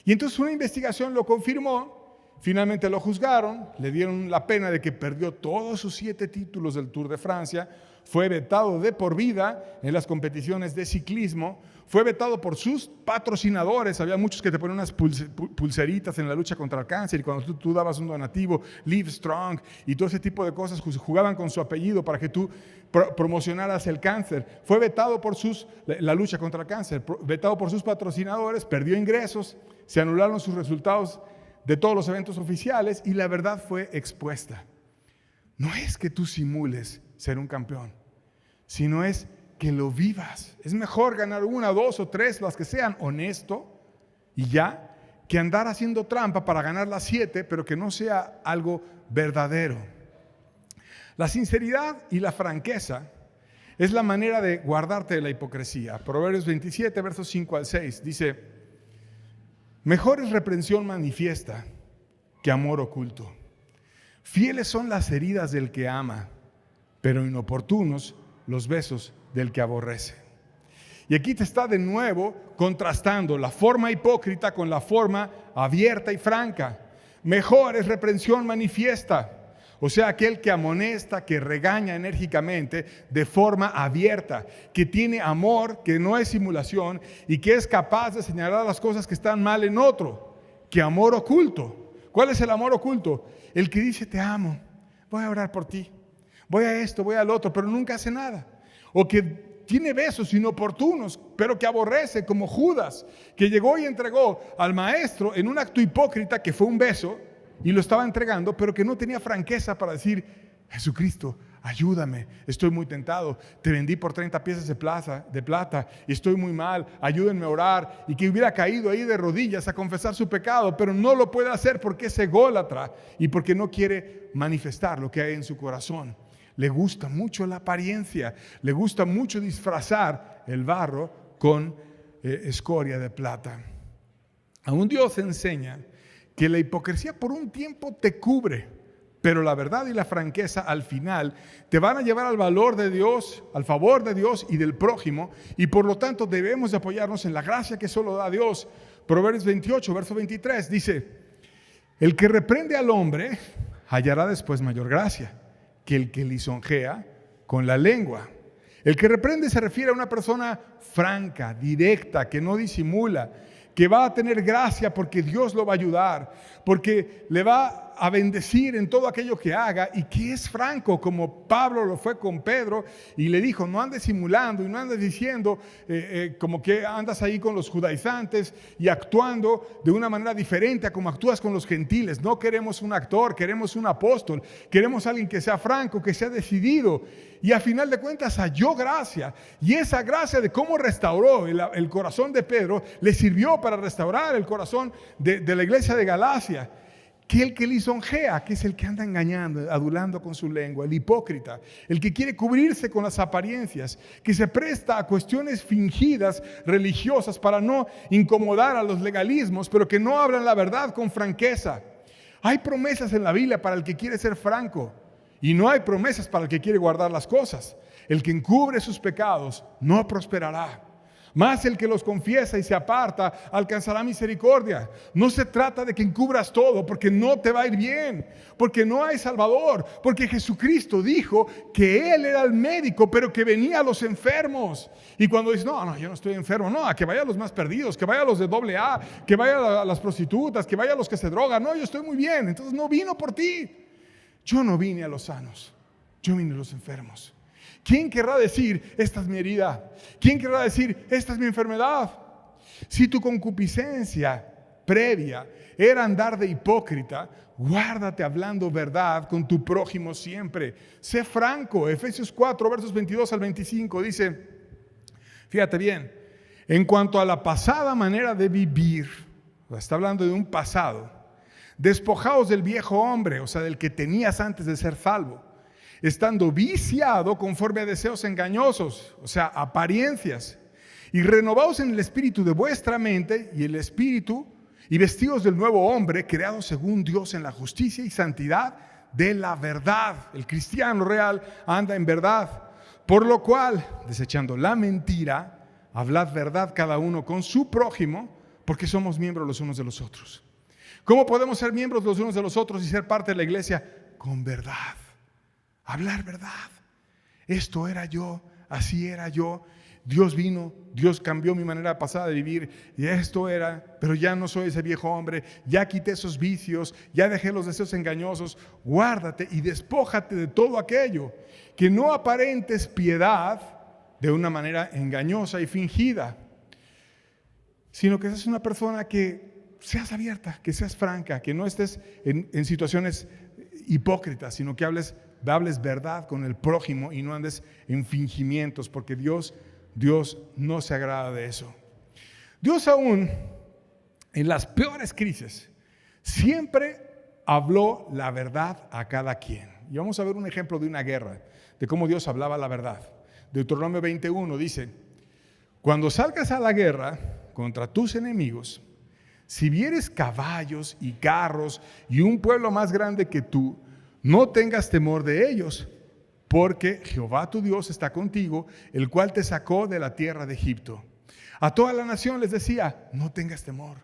Speaker 1: Y entonces una investigación lo confirmó, finalmente lo juzgaron, le dieron la pena de que perdió todos sus 7 títulos del Tour de Francia, fue vetado de por vida en las competiciones de ciclismo, fue vetado por sus patrocinadores. Había muchos que te ponían unas pulseritas en la lucha contra el cáncer y cuando tú dabas un donativo, Live Strong y todo ese tipo de cosas, jugaban con su apellido para que tú promocionaras el cáncer. Fue vetado por la lucha contra el cáncer, vetado por sus patrocinadores, perdió ingresos, se anularon sus resultados de todos los eventos oficiales y la verdad fue expuesta. No es que tú simules ser un campeón, sino es que lo vivas. Es mejor ganar 1, 2 o 3, las que sean, honesto y ya, que andar haciendo trampa para ganar las 7, pero que no sea algo verdadero. La sinceridad y la franqueza es la manera de guardarte de la hipocresía. Proverbios 27, versos 5 al 6, dice, mejor es reprensión manifiesta que amor oculto. Fieles son las heridas del que ama, pero inoportunos los besos del que aborrece. Y aquí te está de nuevo contrastando la forma hipócrita con la forma abierta y franca. Mejor es reprensión manifiesta, o sea, aquel que amonesta, que regaña enérgicamente de forma abierta, que tiene amor, que no es simulación y que es capaz de señalar las cosas que están mal en otro, que amor oculto. ¿Cuál es el amor oculto? El que dice te amo, voy a orar por ti, voy a esto, voy al otro, pero nunca hace nada. O que tiene besos inoportunos, pero que aborrece, como Judas, que llegó y entregó al maestro en un acto hipócrita que fue un beso, y lo estaba entregando, pero que no tenía franqueza para decir: Jesucristo, ayúdame, estoy muy tentado, te vendí por 30 piezas de plata y estoy muy mal, ayúdenme a orar. Y que hubiera caído ahí de rodillas a confesar su pecado, pero no lo puede hacer porque es ególatra y porque no quiere manifestar lo que hay en su corazón. Le gusta mucho la apariencia, le gusta mucho disfrazar el barro con escoria de plata. Aún Dios enseña que la hipocresía por un tiempo te cubre, pero la verdad y la franqueza al final te van a llevar al valor de Dios, al favor de Dios y del prójimo, y por lo tanto debemos de apoyarnos en la gracia que solo da Dios. Proverbios 28, verso 23 dice: el que reprende al hombre hallará después mayor gracia que el que lisonjea con la lengua. El que reprende se refiere a una persona franca, directa, que no disimula, que va a tener gracia porque Dios lo va a ayudar, porque le va a bendecir en todo aquello que haga, y que es franco, como Pablo lo fue con Pedro, y le dijo: no andes simulando y no andes diciendo como que andas ahí con los judaizantes y actuando de una manera diferente a como actúas con los gentiles. No queremos un actor, queremos un apóstol, queremos alguien que sea franco, que sea decidido. Y a final de cuentas halló gracia, y esa gracia de cómo restauró el corazón de Pedro le sirvió para restaurar el corazón de la iglesia de Galacia. Que el que lisonjea, que es el que anda engañando, adulando con su lengua, el hipócrita, el que quiere cubrirse con las apariencias, que se presta a cuestiones fingidas religiosas para no incomodar a los legalismos, pero que no hablan la verdad con franqueza. Hay promesas en la Biblia para el que quiere ser franco, y no hay promesas para el que quiere guardar las cosas. El que encubre sus pecados no prosperará, mas el que los confiesa y se aparta alcanzará misericordia. No se trata de que encubras todo, porque no te va a ir bien, porque no hay Salvador, porque Jesucristo dijo que Él era el médico, pero que venía a los enfermos. Y cuando dices: no, yo no estoy enfermo, no, a que vaya a los más perdidos, que vaya a los de AA, que vaya a las prostitutas, que vaya a los que se drogan. No, yo estoy muy bien. Entonces no vino por ti. Yo no vine a los sanos, yo vine a los enfermos. ¿Quién querrá decir: esta es mi herida? ¿Quién querrá decir: esta es mi enfermedad? Si tu concupiscencia previa era andar de hipócrita, guárdate hablando verdad con tu prójimo siempre. Sé franco. Efesios 4, versos 22 al 25 dice, fíjate bien, en cuanto a la pasada manera de vivir, está hablando de un pasado, despojaos del viejo hombre, o sea, del que tenías antes de ser salvo, estando viciado conforme a deseos engañosos, o sea, apariencias, y renovaos en el espíritu de vuestra mente y el espíritu, y vestidos del nuevo hombre, creado según Dios en la justicia y santidad de la verdad. El cristiano real anda en verdad, por lo cual, desechando la mentira, hablad verdad cada uno con su prójimo, porque somos miembros los unos de los otros. ¿Cómo podemos ser miembros los unos de los otros y ser parte de la iglesia? Con verdad. Hablar verdad. Esto era yo, así era yo. Dios vino, Dios cambió mi manera pasada de vivir, y esto era, pero ya no soy ese viejo hombre, ya quité esos vicios, ya dejé los deseos engañosos. Guárdate y despójate de todo aquello, que no aparentes piedad de una manera engañosa y fingida, sino que seas una persona que seas abierta, que seas franca, que no estés en situaciones hipócritas, sino que hables verdad con el prójimo y no andes en fingimientos, porque Dios no se agrada de eso. Dios aún en las peores crisis siempre habló la verdad a cada quien. Y vamos a ver un ejemplo de una guerra, de cómo Dios hablaba la verdad. Deuteronomio 21 dice: cuando salgas a la guerra contra tus enemigos, si vieres caballos y carros y un pueblo más grande que tú, no tengas temor de ellos, porque Jehová tu Dios está contigo, el cual te sacó de la tierra de Egipto. A toda la nación les decía: no tengas temor,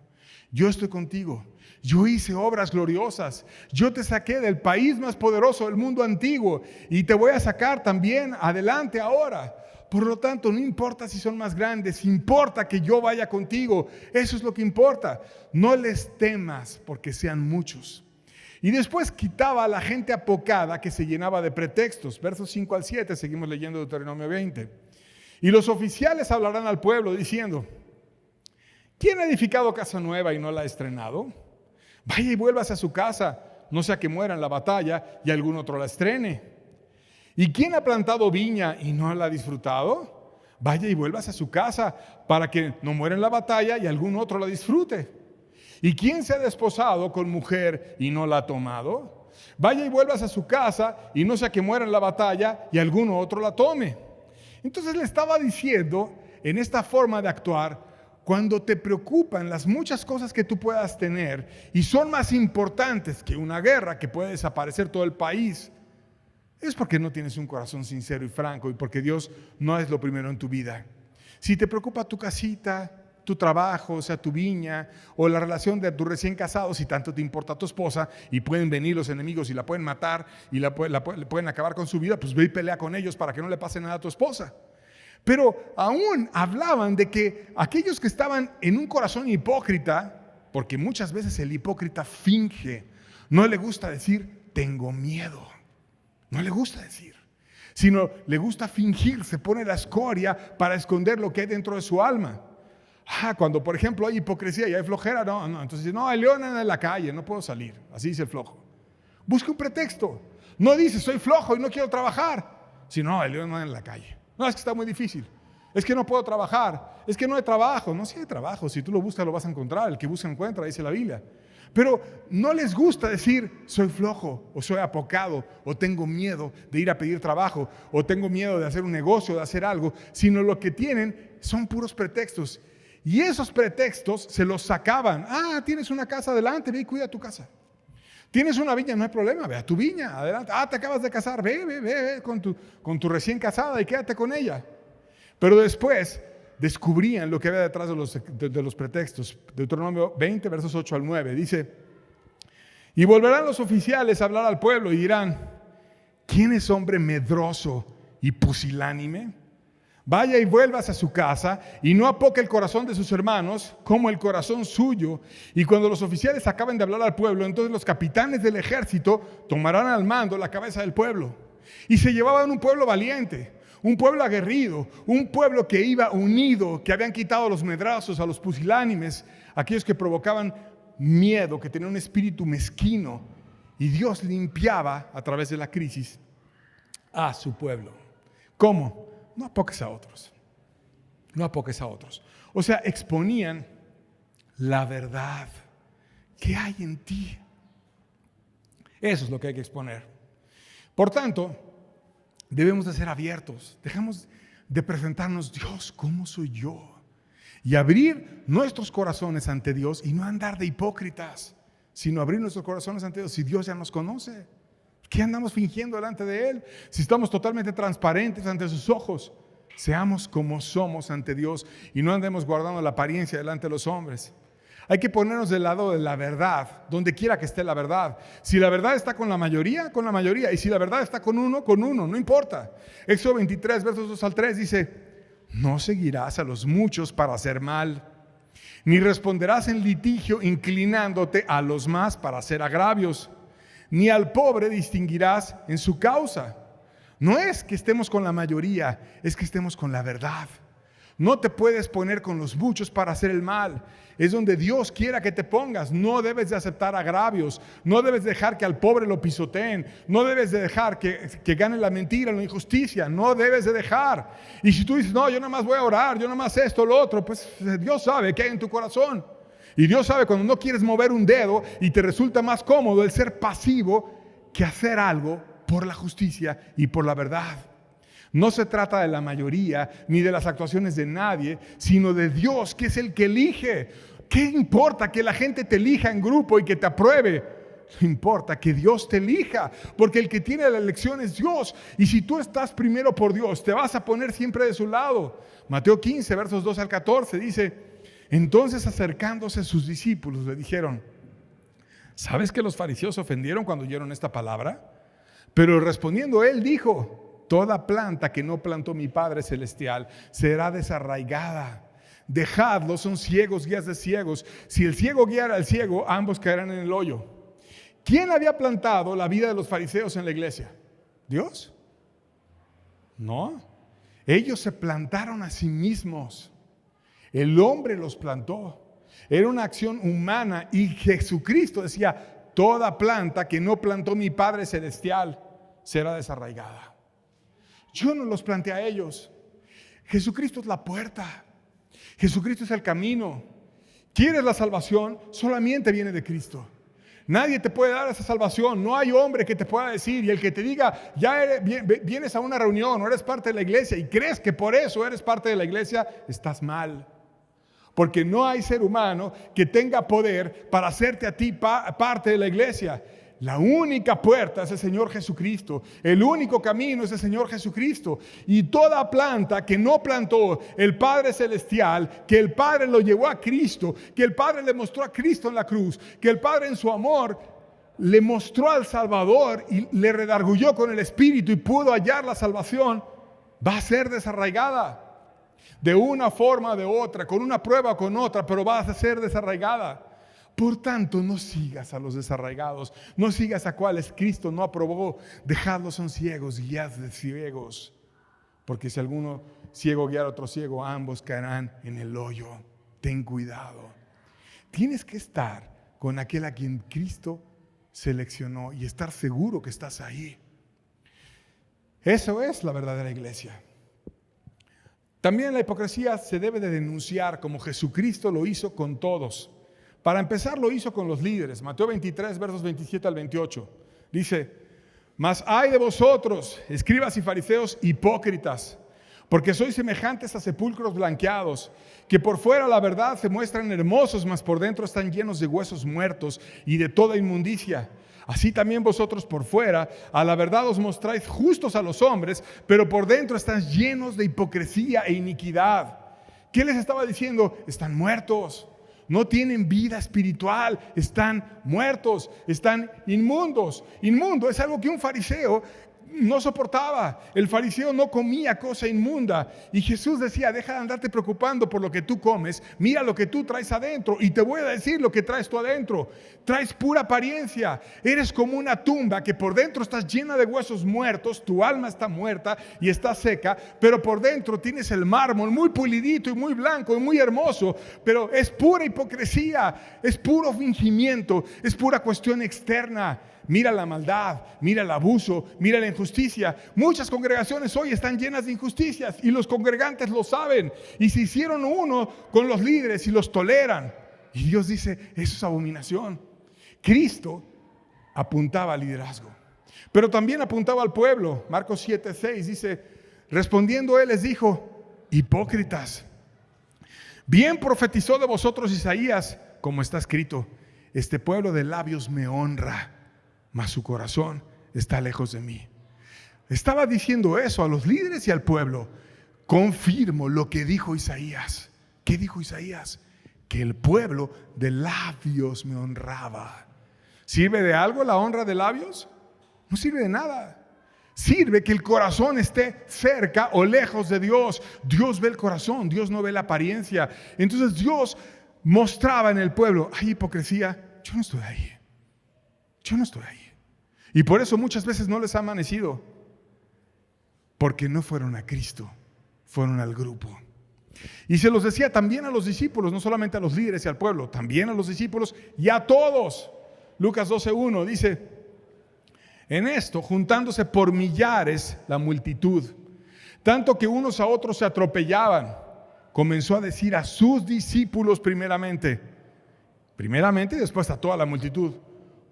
Speaker 1: yo estoy contigo, yo hice obras gloriosas, yo te saqué del país más poderoso del mundo antiguo y te voy a sacar también adelante ahora. Por lo tanto, no importa si son más grandes, importa que yo vaya contigo. Eso es lo que importa. No les temas porque sean muchos. Y después quitaba a la gente apocada que se llenaba de pretextos. Versos 5 al 7, seguimos leyendo Deuteronomio 20. Y los oficiales hablarán al pueblo diciendo: ¿quién ha edificado casa nueva y no la ha estrenado? Vaya y vuélvase a su casa, no sea que muera en la batalla y algún otro la estrene. ¿Y quién ha plantado viña y no la ha disfrutado? Vaya y vuélvase a su casa para que no muera en la batalla y algún otro la disfrute. ¿Y quién se ha desposado con mujer y no la ha tomado? Vaya y vuélvase a su casa y no sea que muera en la batalla y algún otro la tome. Entonces le estaba diciendo, en esta forma de actuar, cuando te preocupan las muchas cosas que tú puedas tener y son más importantes que una guerra que puede desaparecer todo el país, es porque no tienes un corazón sincero y franco y porque Dios no es lo primero en tu vida. Si te preocupa tu casita, tu trabajo, o sea, tu viña, o la relación de tu recién casado, si tanto te importa tu esposa y pueden venir los enemigos y la pueden matar y le pueden acabar con su vida, pues ve y pelea con ellos para que no le pase nada a tu esposa. Pero aún hablaban de que aquellos que estaban en un corazón hipócrita, porque muchas veces el hipócrita finge, no le gusta decir tengo miedo, no le gusta decir, sino le gusta fingir, se pone la escoria para esconder lo que hay dentro de su alma. Cuando por ejemplo hay hipocresía y hay flojera, entonces dice, no, el león anda en la calle, no puedo salir, así dice el flojo. Busca un pretexto, no dice soy flojo y no quiero trabajar, sino no, el león anda en la calle. No, es que está muy difícil. Es que no puedo trabajar. Es que no hay trabajo. No, sí hay trabajo. Si tú lo buscas, lo vas a encontrar. El que busca, encuentra, dice la Biblia. Pero no les gusta decir, soy flojo, o soy apocado, o tengo miedo de ir a pedir trabajo, o tengo miedo de hacer un negocio, de hacer algo, sino lo que tienen son puros pretextos. Y esos pretextos se los sacaban. Tienes una casa adelante, ve y cuida tu casa. Tienes una viña, no hay problema, ve a tu viña, adelante. Te acabas de casar, ve con tu recién casada y quédate con ella. Pero después descubrían lo que había detrás de los pretextos. Deuteronomio 20, versos 8 al 9, dice, y volverán los oficiales a hablar al pueblo y dirán, ¿quién es hombre medroso y pusilánime? Vaya y vuélvase a su casa y no apoque el corazón de sus hermanos como el corazón suyo. Y cuando los oficiales acaben de hablar al pueblo, entonces los capitanes del ejército tomarán al mando la cabeza del pueblo. Y se llevaban un pueblo valiente, un pueblo aguerrido, un pueblo que iba unido, que habían quitado a los medrosos, a los pusilánimes, aquellos que provocaban miedo, que tenían un espíritu mezquino. Y Dios limpiaba a través de la crisis a su pueblo. ¿Cómo? No apoques a otros. No apoques a otros. O sea, exponían la verdad que hay en ti. Eso es lo que hay que exponer. Por tanto, debemos de ser abiertos. Dejamos de presentarnos, Dios, ¿cómo soy yo? Y abrir nuestros corazones ante Dios y no andar de hipócritas, sino abrir nuestros corazones ante Dios si Dios ya nos conoce. ¿Qué andamos fingiendo delante de Él? Si estamos totalmente transparentes ante sus ojos, seamos como somos ante Dios y no andemos guardando la apariencia delante de los hombres. Hay que ponernos del lado de la verdad, donde quiera que esté la verdad. Si la verdad está con la mayoría, con la mayoría. Y si la verdad está con uno, no importa. Éxodo 23, versos 2 al 3 dice, no seguirás a los muchos para hacer mal, ni responderás en litigio inclinándote a los más para hacer agravios, ni al pobre distinguirás en su causa. No es que estemos con la mayoría, es que estemos con la verdad. No te puedes poner con los muchos para hacer el mal. Es donde Dios quiera que te pongas. No debes de aceptar agravios. No debes dejar que al pobre lo pisoteen. No debes de dejar que gane la mentira, la injusticia. No debes de dejar. Y si tú dices, no, yo nada más voy a orar, yo nada más esto, lo otro, pues Dios sabe qué hay en tu corazón. Y Dios sabe cuando no quieres mover un dedo y te resulta más cómodo el ser pasivo que hacer algo por la justicia y por la verdad. No se trata de la mayoría ni de las actuaciones de nadie, sino de Dios, que es el que elige. ¿Qué importa que la gente te elija en grupo y que te apruebe? No importa que Dios te elija, porque el que tiene la elección es Dios. Y si tú estás primero por Dios, te vas a poner siempre de su lado. Mateo 15, versos 2 al 14 dice, entonces acercándose sus discípulos le dijeron, ¿sabes que los fariseos se ofendieron cuando oyeron esta palabra? Pero respondiendo él dijo, toda planta que no plantó mi Padre Celestial será desarraigada. Dejadlos, son ciegos, guías de ciegos. Si el ciego guiara al ciego, ambos caerán en el hoyo. ¿Quién había plantado la vida de los fariseos en la iglesia? ¿Dios? No. Ellos se plantaron a sí mismos. El hombre los plantó. Era una acción humana y Jesucristo decía, toda planta que no plantó mi Padre Celestial será desarraigada. Yo no los planté a ellos. Jesucristo es la puerta. Jesucristo es el camino. ¿Quieres la salvación? Solamente viene de Cristo. Nadie te puede dar esa salvación. No hay hombre que te pueda decir, y el que te diga, vienes a una reunión o eres parte de la iglesia y crees que por eso eres parte de la iglesia, estás mal. Porque no hay ser humano que tenga poder para hacerte a ti parte de la iglesia. La única puerta es el Señor Jesucristo. El único camino es el Señor Jesucristo. Y toda planta que no plantó el Padre Celestial, que el Padre lo llevó a Cristo, que el Padre le mostró a Cristo en la cruz, que el Padre en su amor le mostró al Salvador y le redarguyó con el Espíritu y pudo hallar la salvación, va a ser desarraigada. De una forma o de otra, con una prueba o con otra, pero vas a ser desarraigada. Por tanto, no sigas a los desarraigados, no sigas a cuales Cristo no aprobó. Dejadlos son ciegos, guiad de ciegos. Porque si alguno ciego guiar a otro ciego, ambos caerán en el hoyo. Ten cuidado. Tienes que estar con aquel a quien Cristo seleccionó y estar seguro que estás ahí. Eso es la verdadera iglesia. También la hipocresía se debe de denunciar como Jesucristo lo hizo con todos. Para empezar lo hizo con los líderes. Mateo 23, versos 27 al 28. Dice, mas ay de vosotros, escribas y fariseos hipócritas, porque sois semejantes a sepulcros blanqueados, que por fuera la verdad se muestran hermosos, mas por dentro están llenos de huesos muertos y de toda inmundicia. Así también vosotros por fuera, a la verdad os mostráis justos a los hombres, pero por dentro están llenos de hipocresía e iniquidad. ¿Qué les estaba diciendo? Están muertos, no tienen vida espiritual, están muertos, están inmundos. Inmundo es algo que un fariseo no soportaba. El fariseo no comía cosa inmunda. Y Jesús decía, deja de andarte preocupando por lo que tú comes. Mira lo que tú traes adentro. Y te voy a decir lo que traes tú adentro. Traes pura apariencia. Eres como una tumba que por dentro estás llena de huesos muertos. Tu alma está muerta y está seca. Pero por dentro tienes el mármol muy pulidito y muy blanco y muy hermoso. Pero es pura hipocresía. Es puro fingimiento. Es pura cuestión externa. Mira la maldad, mira el abuso, mira la injusticia. Muchas congregaciones hoy están llenas de injusticias y los congregantes lo saben. Y se hicieron uno con los líderes y los toleran. Y Dios dice, eso es abominación. Cristo apuntaba al liderazgo, pero también apuntaba al pueblo. Marcos 7:6 dice, respondiendo él les dijo, hipócritas, bien profetizó de vosotros Isaías, como está escrito, este pueblo de labios me honra, mas su corazón está lejos de mí. Estaba diciendo eso a los líderes y al pueblo. Confirmo lo que dijo Isaías. ¿Qué dijo Isaías? Que el pueblo de labios me honraba. ¿Sirve de algo la honra de labios? No sirve de nada. Sirve que el corazón esté cerca o lejos de Dios. Dios ve el corazón, Dios no ve la apariencia. Entonces Dios mostraba en el pueblo, hay hipocresía, yo no estoy ahí. Yo no estoy ahí. Y por eso muchas veces no les ha amanecido. Porque no fueron a Cristo, fueron al grupo. Y se los decía también a los discípulos, no solamente a los líderes y al pueblo, también a los discípulos y a todos. Lucas 12:1 dice, en esto, juntándose por millares la multitud, tanto que unos a otros se atropellaban, comenzó a decir a sus discípulos primeramente y después a toda la multitud,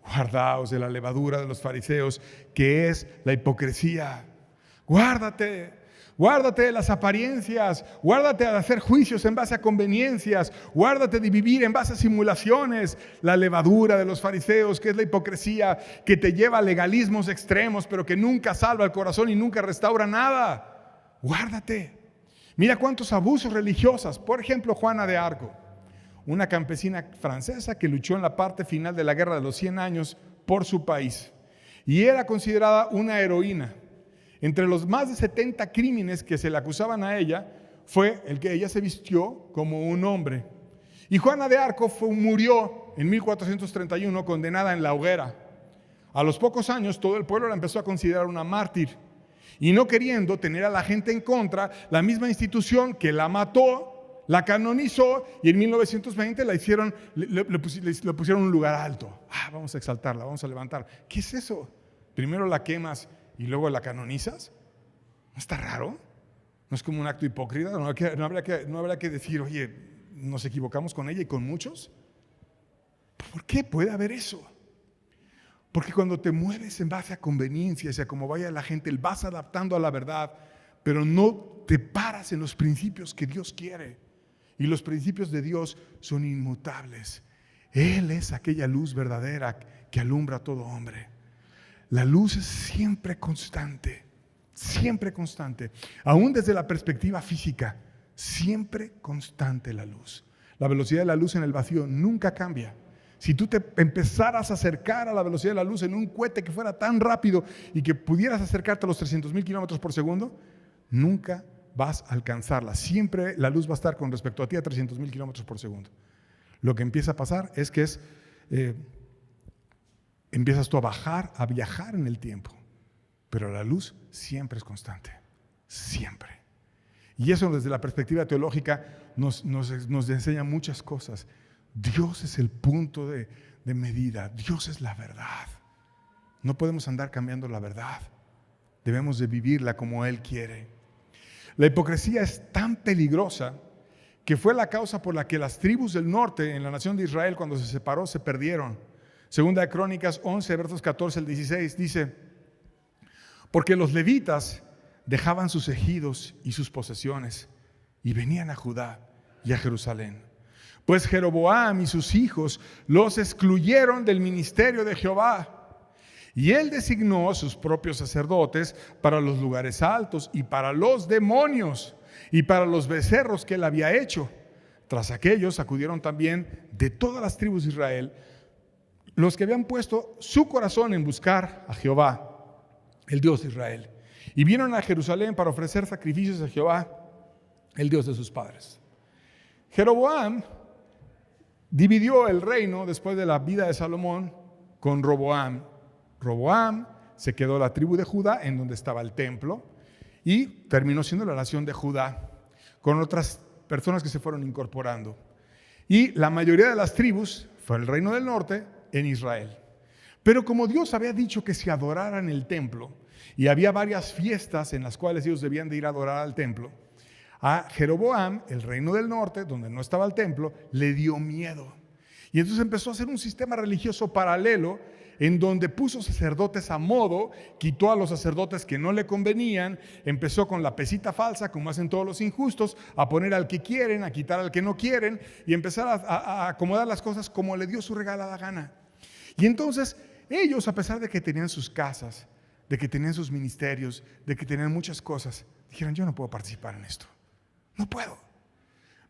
Speaker 1: guardaos de la levadura de los fariseos, que es la hipocresía. Guárdate de las apariencias, guárdate de hacer juicios en base a conveniencias, guárdate de vivir en base a simulaciones. La levadura de los fariseos, que es la hipocresía, que te lleva a legalismos extremos, pero que nunca salva el corazón y nunca restaura nada. Guárdate. Mira cuántos abusos religiosos. Por ejemplo, Juana de Arco, una campesina francesa que luchó en la parte final de la Guerra de los 100 años por su país. Y era considerada una heroína. Entre los más de 70 crímenes que se le acusaban a ella, fue el que ella se vistió como un hombre. Y Juana de Arco murió en 1431 condenada en la hoguera. A los pocos años todo el pueblo la empezó a considerar una mártir. Y no queriendo tener a la gente en contra, la misma institución que la mató, la canonizó y en 1920 la hicieron, le pusieron un lugar alto. Vamos a exaltarla, vamos a levantar. ¿Qué es eso? Primero la quemas y luego la canonizas. ¿No está raro? ¿No es como un acto hipócrita? ¿No habrá que decir, oye, nos equivocamos con ella y con muchos? ¿Por qué puede haber eso? Porque cuando te mueves en base a conveniencias y a cómo vaya la gente, vas adaptando a la verdad, pero no te paras en los principios que Dios quiere. Y los principios de Dios son inmutables. Él es aquella luz verdadera que alumbra a todo hombre. La luz es siempre constante, siempre constante. Aún desde la perspectiva física, siempre constante la luz. La velocidad de la luz en el vacío nunca cambia. Si tú te empezaras a acercar a la velocidad de la luz en un cohete que fuera tan rápido y que pudieras acercarte a los 300,000 kilómetros por segundo, nunca vas a alcanzarla. Siempre la luz va a estar con respecto a ti a 300,000 kilómetros por segundo. Lo que empieza a pasar es que empiezas tú a viajar en el tiempo, pero la luz siempre es constante, siempre. Y eso desde la perspectiva teológica nos enseña muchas cosas. Dios es el punto de medida, Dios es la verdad. No podemos andar cambiando la verdad, debemos de vivirla como Él quiere. La hipocresía es tan peligrosa que fue la causa por la que las tribus del norte en la nación de Israel, cuando se separó, se perdieron. Segunda de Crónicas 11, versos 14 al 16, dice: porque los levitas dejaban sus ejidos y sus posesiones y venían a Judá y a Jerusalén. Pues Jeroboam y sus hijos los excluyeron del ministerio de Jehová. Y él designó a sus propios sacerdotes para los lugares altos y para los demonios y para los becerros que él había hecho. Tras aquellos acudieron también de todas las tribus de Israel los que habían puesto su corazón en buscar a Jehová, el Dios de Israel. Y vinieron a Jerusalén para ofrecer sacrificios a Jehová, el Dios de sus padres. Jeroboam dividió el reino después de la vida de Salomón con Roboam. Roboam se quedó la tribu de Judá en donde estaba el templo y terminó siendo la nación de Judá con otras personas que se fueron incorporando. Y la mayoría de las tribus fue el reino del norte en Israel. Pero como Dios había dicho que se adorara en el templo y había varias fiestas en las cuales ellos debían de ir a adorar al templo, a Jeroboam, el reino del norte, donde no estaba el templo, le dio miedo. Y entonces empezó a hacer un sistema religioso paralelo en donde puso sacerdotes a modo, quitó a los sacerdotes que no le convenían, empezó con la pesita falsa, como hacen todos los injustos, a poner al que quieren, a quitar al que no quieren y empezar a acomodar las cosas como le dio su regalada gana. Y entonces ellos, a pesar de que tenían sus casas, de que tenían sus ministerios, de que tenían muchas cosas, dijeron: yo no puedo participar en esto, no puedo,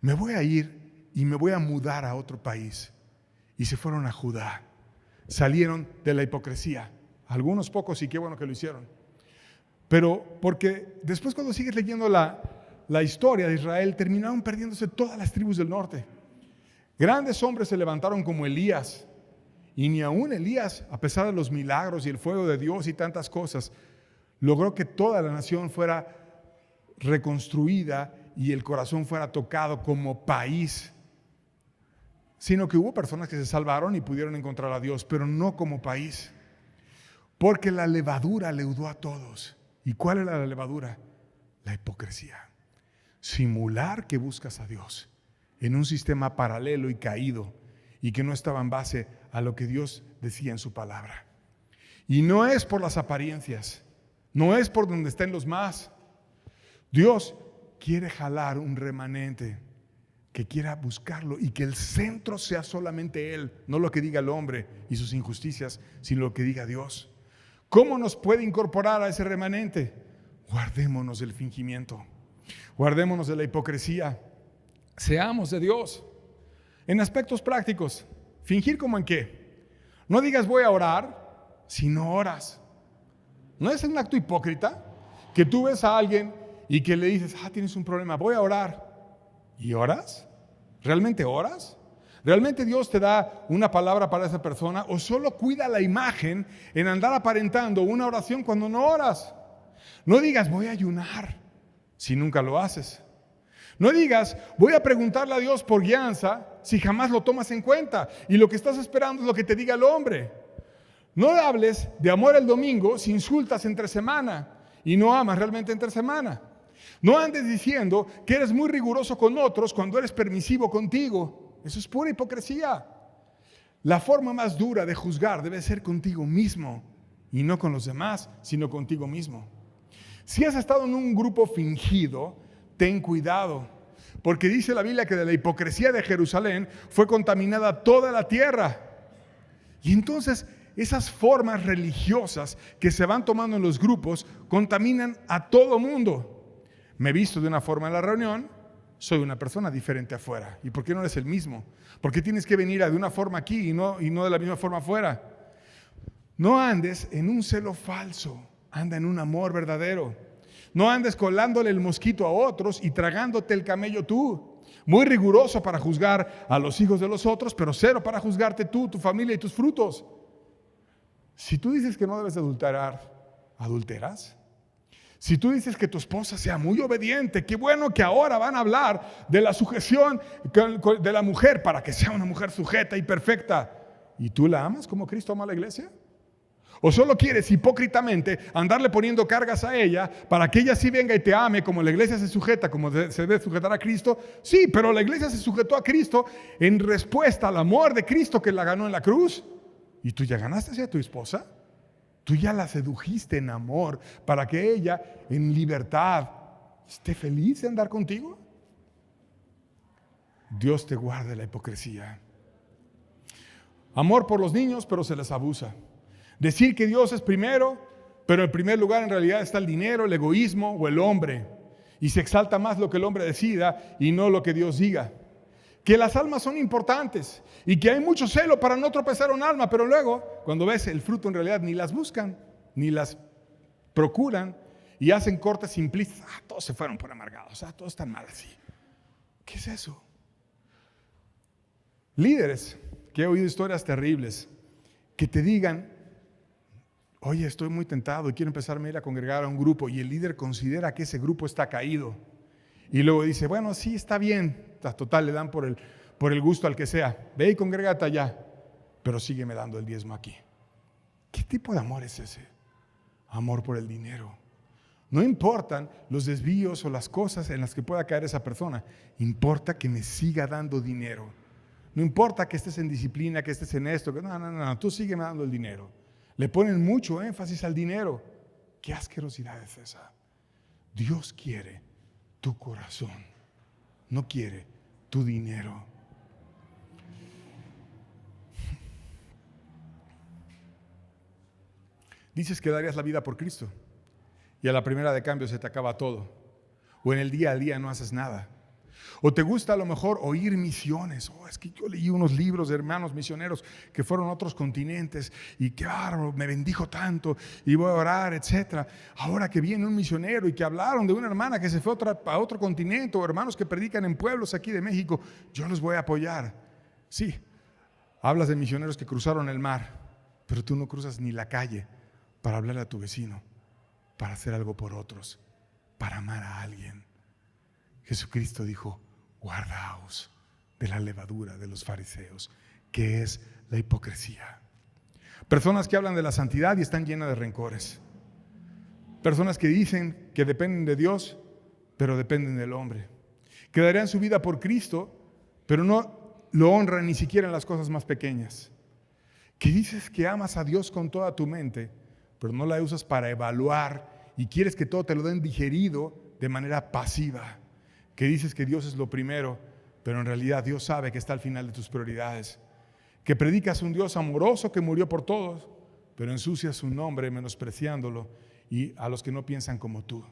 Speaker 1: me voy a ir y me voy a mudar a otro país. Y se fueron a Judá. Salieron de la hipocresía. Algunos pocos, y qué bueno que lo hicieron. Pero porque después, cuando sigues leyendo la historia de Israel, terminaron perdiéndose todas las tribus del norte. Grandes hombres se levantaron como Elías. Y ni aún Elías, a pesar de los milagros y el fuego de Dios y tantas cosas, logró que toda la nación fuera reconstruida y el corazón fuera tocado como país. Sino que hubo personas que se salvaron y pudieron encontrar a Dios, pero no como país. Porque la levadura leudó a todos. ¿Y cuál era la levadura? La hipocresía. Simular que buscas a Dios en un sistema paralelo y caído y que no estaba en base a lo que Dios decía en su palabra. Y no es por las apariencias, no es por donde estén los más. Dios quiere jalar un remanente que quiera buscarlo y que el centro sea solamente Él, no lo que diga el hombre y sus injusticias, sino lo que diga Dios. ¿Cómo nos puede incorporar a ese remanente? Guardémonos del fingimiento, guardémonos de la hipocresía, seamos de Dios. En aspectos prácticos, ¿fingir como en qué? No digas voy a orar si no oras. ¿No es un acto hipócrita que tú ves a alguien y que le dices, tienes un problema, voy a orar? ¿Y oras? ¿Realmente oras? ¿Realmente Dios te da una palabra para esa persona? ¿O solo cuida la imagen en andar aparentando una oración cuando no oras? No digas voy a ayunar si nunca lo haces. No digas, voy a preguntarle a Dios por guianza si jamás lo tomas en cuenta y lo que estás esperando es lo que te diga el hombre. No hables de amor el domingo si insultas entre semana y no amas realmente entre semana. No andes diciendo que eres muy riguroso con otros cuando eres permisivo contigo. Eso es pura hipocresía. La forma más dura de juzgar debe ser contigo mismo y no con los demás, sino contigo mismo. Si has estado en un grupo fingido, ten cuidado, porque dice la Biblia que de la hipocresía de Jerusalén fue contaminada toda la tierra. Y entonces esas formas religiosas que se van tomando en los grupos contaminan a todo mundo. Me he visto de una forma en la reunión, soy una persona diferente afuera. ¿Y por qué no eres el mismo? ¿Por qué tienes que venir de una forma aquí y no de la misma forma afuera? No andes en un celo falso, anda en un amor verdadero. No andes colándole el mosquito a otros y tragándote el camello tú. Muy riguroso para juzgar a los hijos de los otros, pero cero para juzgarte tú, tu familia y tus frutos. Si tú dices que no debes adulterar, ¿adulteras? Si tú dices que tu esposa sea muy obediente, qué bueno que ahora van a hablar de la sujeción de la mujer para que sea una mujer sujeta y perfecta. ¿Y tú la amas como Cristo ama a la iglesia? ¿O solo quieres hipócritamente andarle poniendo cargas a ella para que ella sí venga y te ame como la iglesia se sujeta, como se debe sujetar a Cristo? Sí, pero la iglesia se sujetó a Cristo en respuesta al amor de Cristo que la ganó en la cruz. ¿Y tú ya ganaste hacia tu esposa? Tú ya la sedujiste en amor para que ella en libertad esté feliz de andar contigo. Dios te guarde la hipocresía. Amor por los niños, pero se les abusa. Decir que Dios es primero, pero en primer lugar en realidad está el dinero, el egoísmo o el hombre. Y se exalta más lo que el hombre decida y no lo que Dios diga. Que las almas son importantes y que hay mucho celo para no tropezar un alma, pero luego, cuando ves el fruto en realidad, ni las buscan, ni las procuran y hacen cortes simplistas. Todos se fueron por amargados, todos están mal así. ¿Qué es eso? Líderes, que he oído historias terribles, que te digan, oye, estoy muy tentado y quiero empezarme a ir a congregar a un grupo, y el líder considera que ese grupo está caído. Y luego dice, bueno, sí, está bien. Total, le dan por el gusto al que sea. Ve y congrégate allá, pero sígueme dando el diezmo aquí. ¿Qué tipo de amor es ese? Amor por el dinero. No importan los desvíos o las cosas en las que pueda caer esa persona. Importa que me siga dando dinero. No importa que estés en disciplina, que estés en esto. No, tú sígueme dando el dinero. Le ponen mucho énfasis al dinero. ¿Qué asquerosidad es esa? Dios quiere tu corazón. No quiere tu dinero. Dices que darías la vida por Cristo y a la primera de cambio se te acaba todo. O en el día a día no haces nada. O te gusta a lo mejor oír misiones. Es que yo leí unos libros de hermanos misioneros que fueron a otros continentes y que me bendijo tanto y voy a orar, etc. Ahora que viene un misionero y que hablaron de una hermana que se fue a otro continente, o hermanos que predican en pueblos aquí de México, yo los voy a apoyar. Sí, hablas de misioneros que cruzaron el mar, pero tú no cruzas ni la calle para hablarle a tu vecino, para hacer algo por otros, para amar a alguien. Jesucristo dijo, guardaos de la levadura de los fariseos, que es la hipocresía. Personas que hablan de la santidad y están llenas de rencores. Personas que dicen que dependen de Dios, pero dependen del hombre. Que darían su vida por Cristo, pero no lo honran ni siquiera en las cosas más pequeñas. Que dices que amas a Dios con toda tu mente, pero no la usas para evaluar y quieres que todo te lo den digerido de manera pasiva. Que dices que Dios es lo primero, pero en realidad Dios sabe que está al final de tus prioridades. Que predicas un Dios amoroso que murió por todos, pero ensucias su nombre menospreciándolo y a los que no piensan como tú.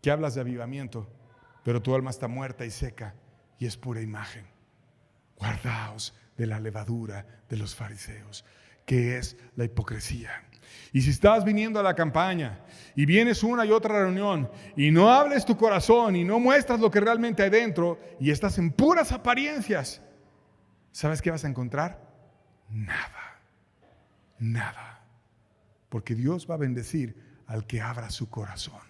Speaker 1: Que hablas de avivamiento, pero tu alma está muerta y seca y es pura imagen. Guardaos de la levadura de los fariseos, que es la hipocresía. Y si estás viniendo a la campaña y vienes una y otra reunión y no hables tu corazón y no muestras lo que realmente hay dentro y estás en puras apariencias, ¿sabes qué vas a encontrar? Nada. Porque Dios va a bendecir al que abra su corazón.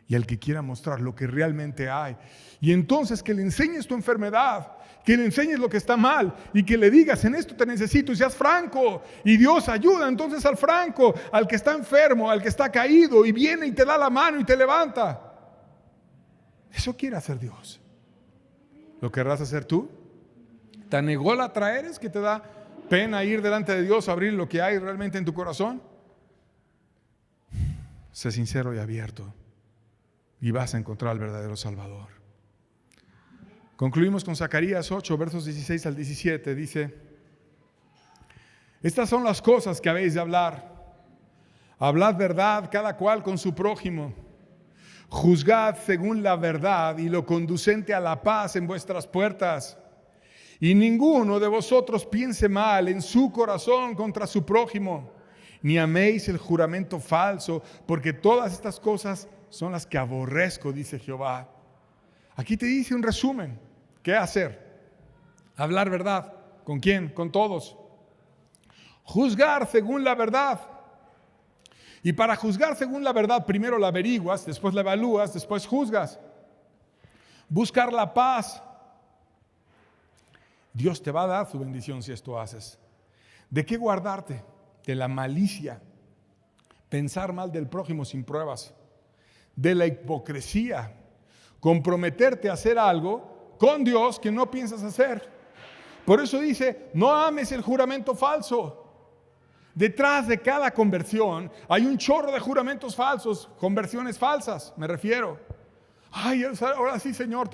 Speaker 1: y al que quiera mostrar lo que realmente hay. Y entonces que le enseñes tu enfermedad, que le enseñes lo que está mal y que le digas: en esto te necesito, y seas franco. Y Dios ayuda entonces al franco, al que está enfermo, al que está caído, y viene y te da la mano y te levanta. Eso quiere hacer Dios. ¿Lo querrás hacer tú? ¿Tan ególatra eres que te da pena ir delante de Dios a abrir lo que hay realmente en tu corazón? Sé sincero y abierto y vas a encontrar al verdadero Salvador. Concluimos con Zacarías 8, versos 16 al 17. Dice: estas son las cosas que habéis de hablar. Hablad verdad cada cual con su prójimo. Juzgad según la verdad y lo conducente a la paz en vuestras puertas. Y ninguno de vosotros piense mal en su corazón contra su prójimo, ni améis el juramento falso, porque todas estas cosas son las que aborrezco, dice Jehová. Aquí te dice un resumen. ¿Qué hacer? Hablar verdad. ¿Con quién? Con todos. Juzgar según la verdad. Y para juzgar según la verdad, primero la averiguas, después la evalúas, después juzgas. Buscar la paz. Dios te va a dar su bendición si esto haces. ¿De qué guardarte? De la malicia. Pensar mal del prójimo sin pruebas. De la hipocresía. Comprometerte a hacer algo con Dios que no piensas hacer. Por eso dice: no ames el juramento falso. Detrás de cada conversión hay un chorro de juramentos falsos, conversiones falsas, me refiero. Ay, ahora sí, Señor,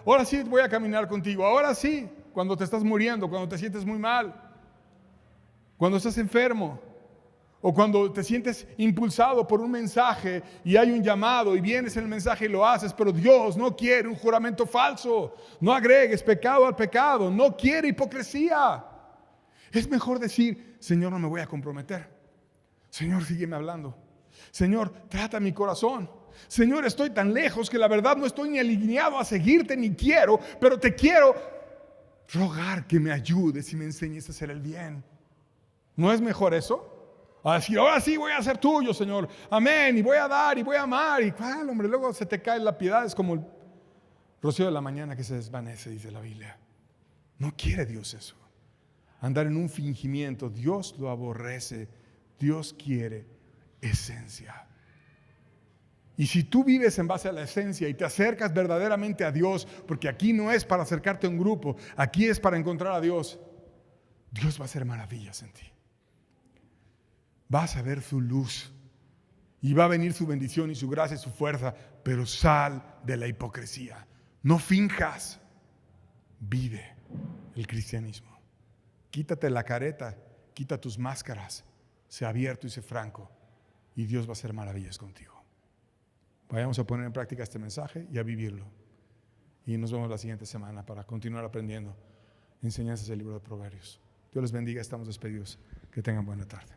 Speaker 1: ahora sí voy a caminar contigo. Ahora sí, cuando te estás muriendo, cuando te sientes muy mal, cuando estás enfermo, o cuando te sientes impulsado por un mensaje y hay un llamado y vienes en el mensaje y lo haces, pero Dios no quiere un juramento falso. No agregues pecado al pecado, no quiere hipocresía. Es mejor decir: Señor, no me voy a comprometer. Señor, sígueme hablando. Señor, trata mi corazón. Señor, estoy tan lejos que la verdad no estoy ni alineado a seguirte ni quiero, pero te quiero rogar que me ayudes y me enseñes a hacer el bien. ¿No es mejor eso? A decir: ahora sí voy a ser tuyo, Señor. Amén. Y voy a dar y voy a amar. Y hombre, luego se te cae la piedad. Es como el rocío de la mañana que se desvanece, dice la Biblia. No quiere Dios eso. Andar en un fingimiento, Dios lo aborrece. Dios quiere esencia. Y si tú vives en base a la esencia y te acercas verdaderamente a Dios, porque aquí no es para acercarte a un grupo, aquí es para encontrar a Dios, Dios va a hacer maravillas en ti. Vas a ver su luz y va a venir su bendición y su gracia y su fuerza, pero sal de la hipocresía. No finjas, vive el cristianismo. Quítate la careta, quita tus máscaras, sé abierto y sé franco, y Dios va a hacer maravillas contigo. Vayamos a poner en práctica este mensaje y a vivirlo. Y nos vemos la siguiente semana para continuar aprendiendo enseñanzas del libro de Proverbios. Dios les bendiga, estamos despedidos. Que tengan buena tarde.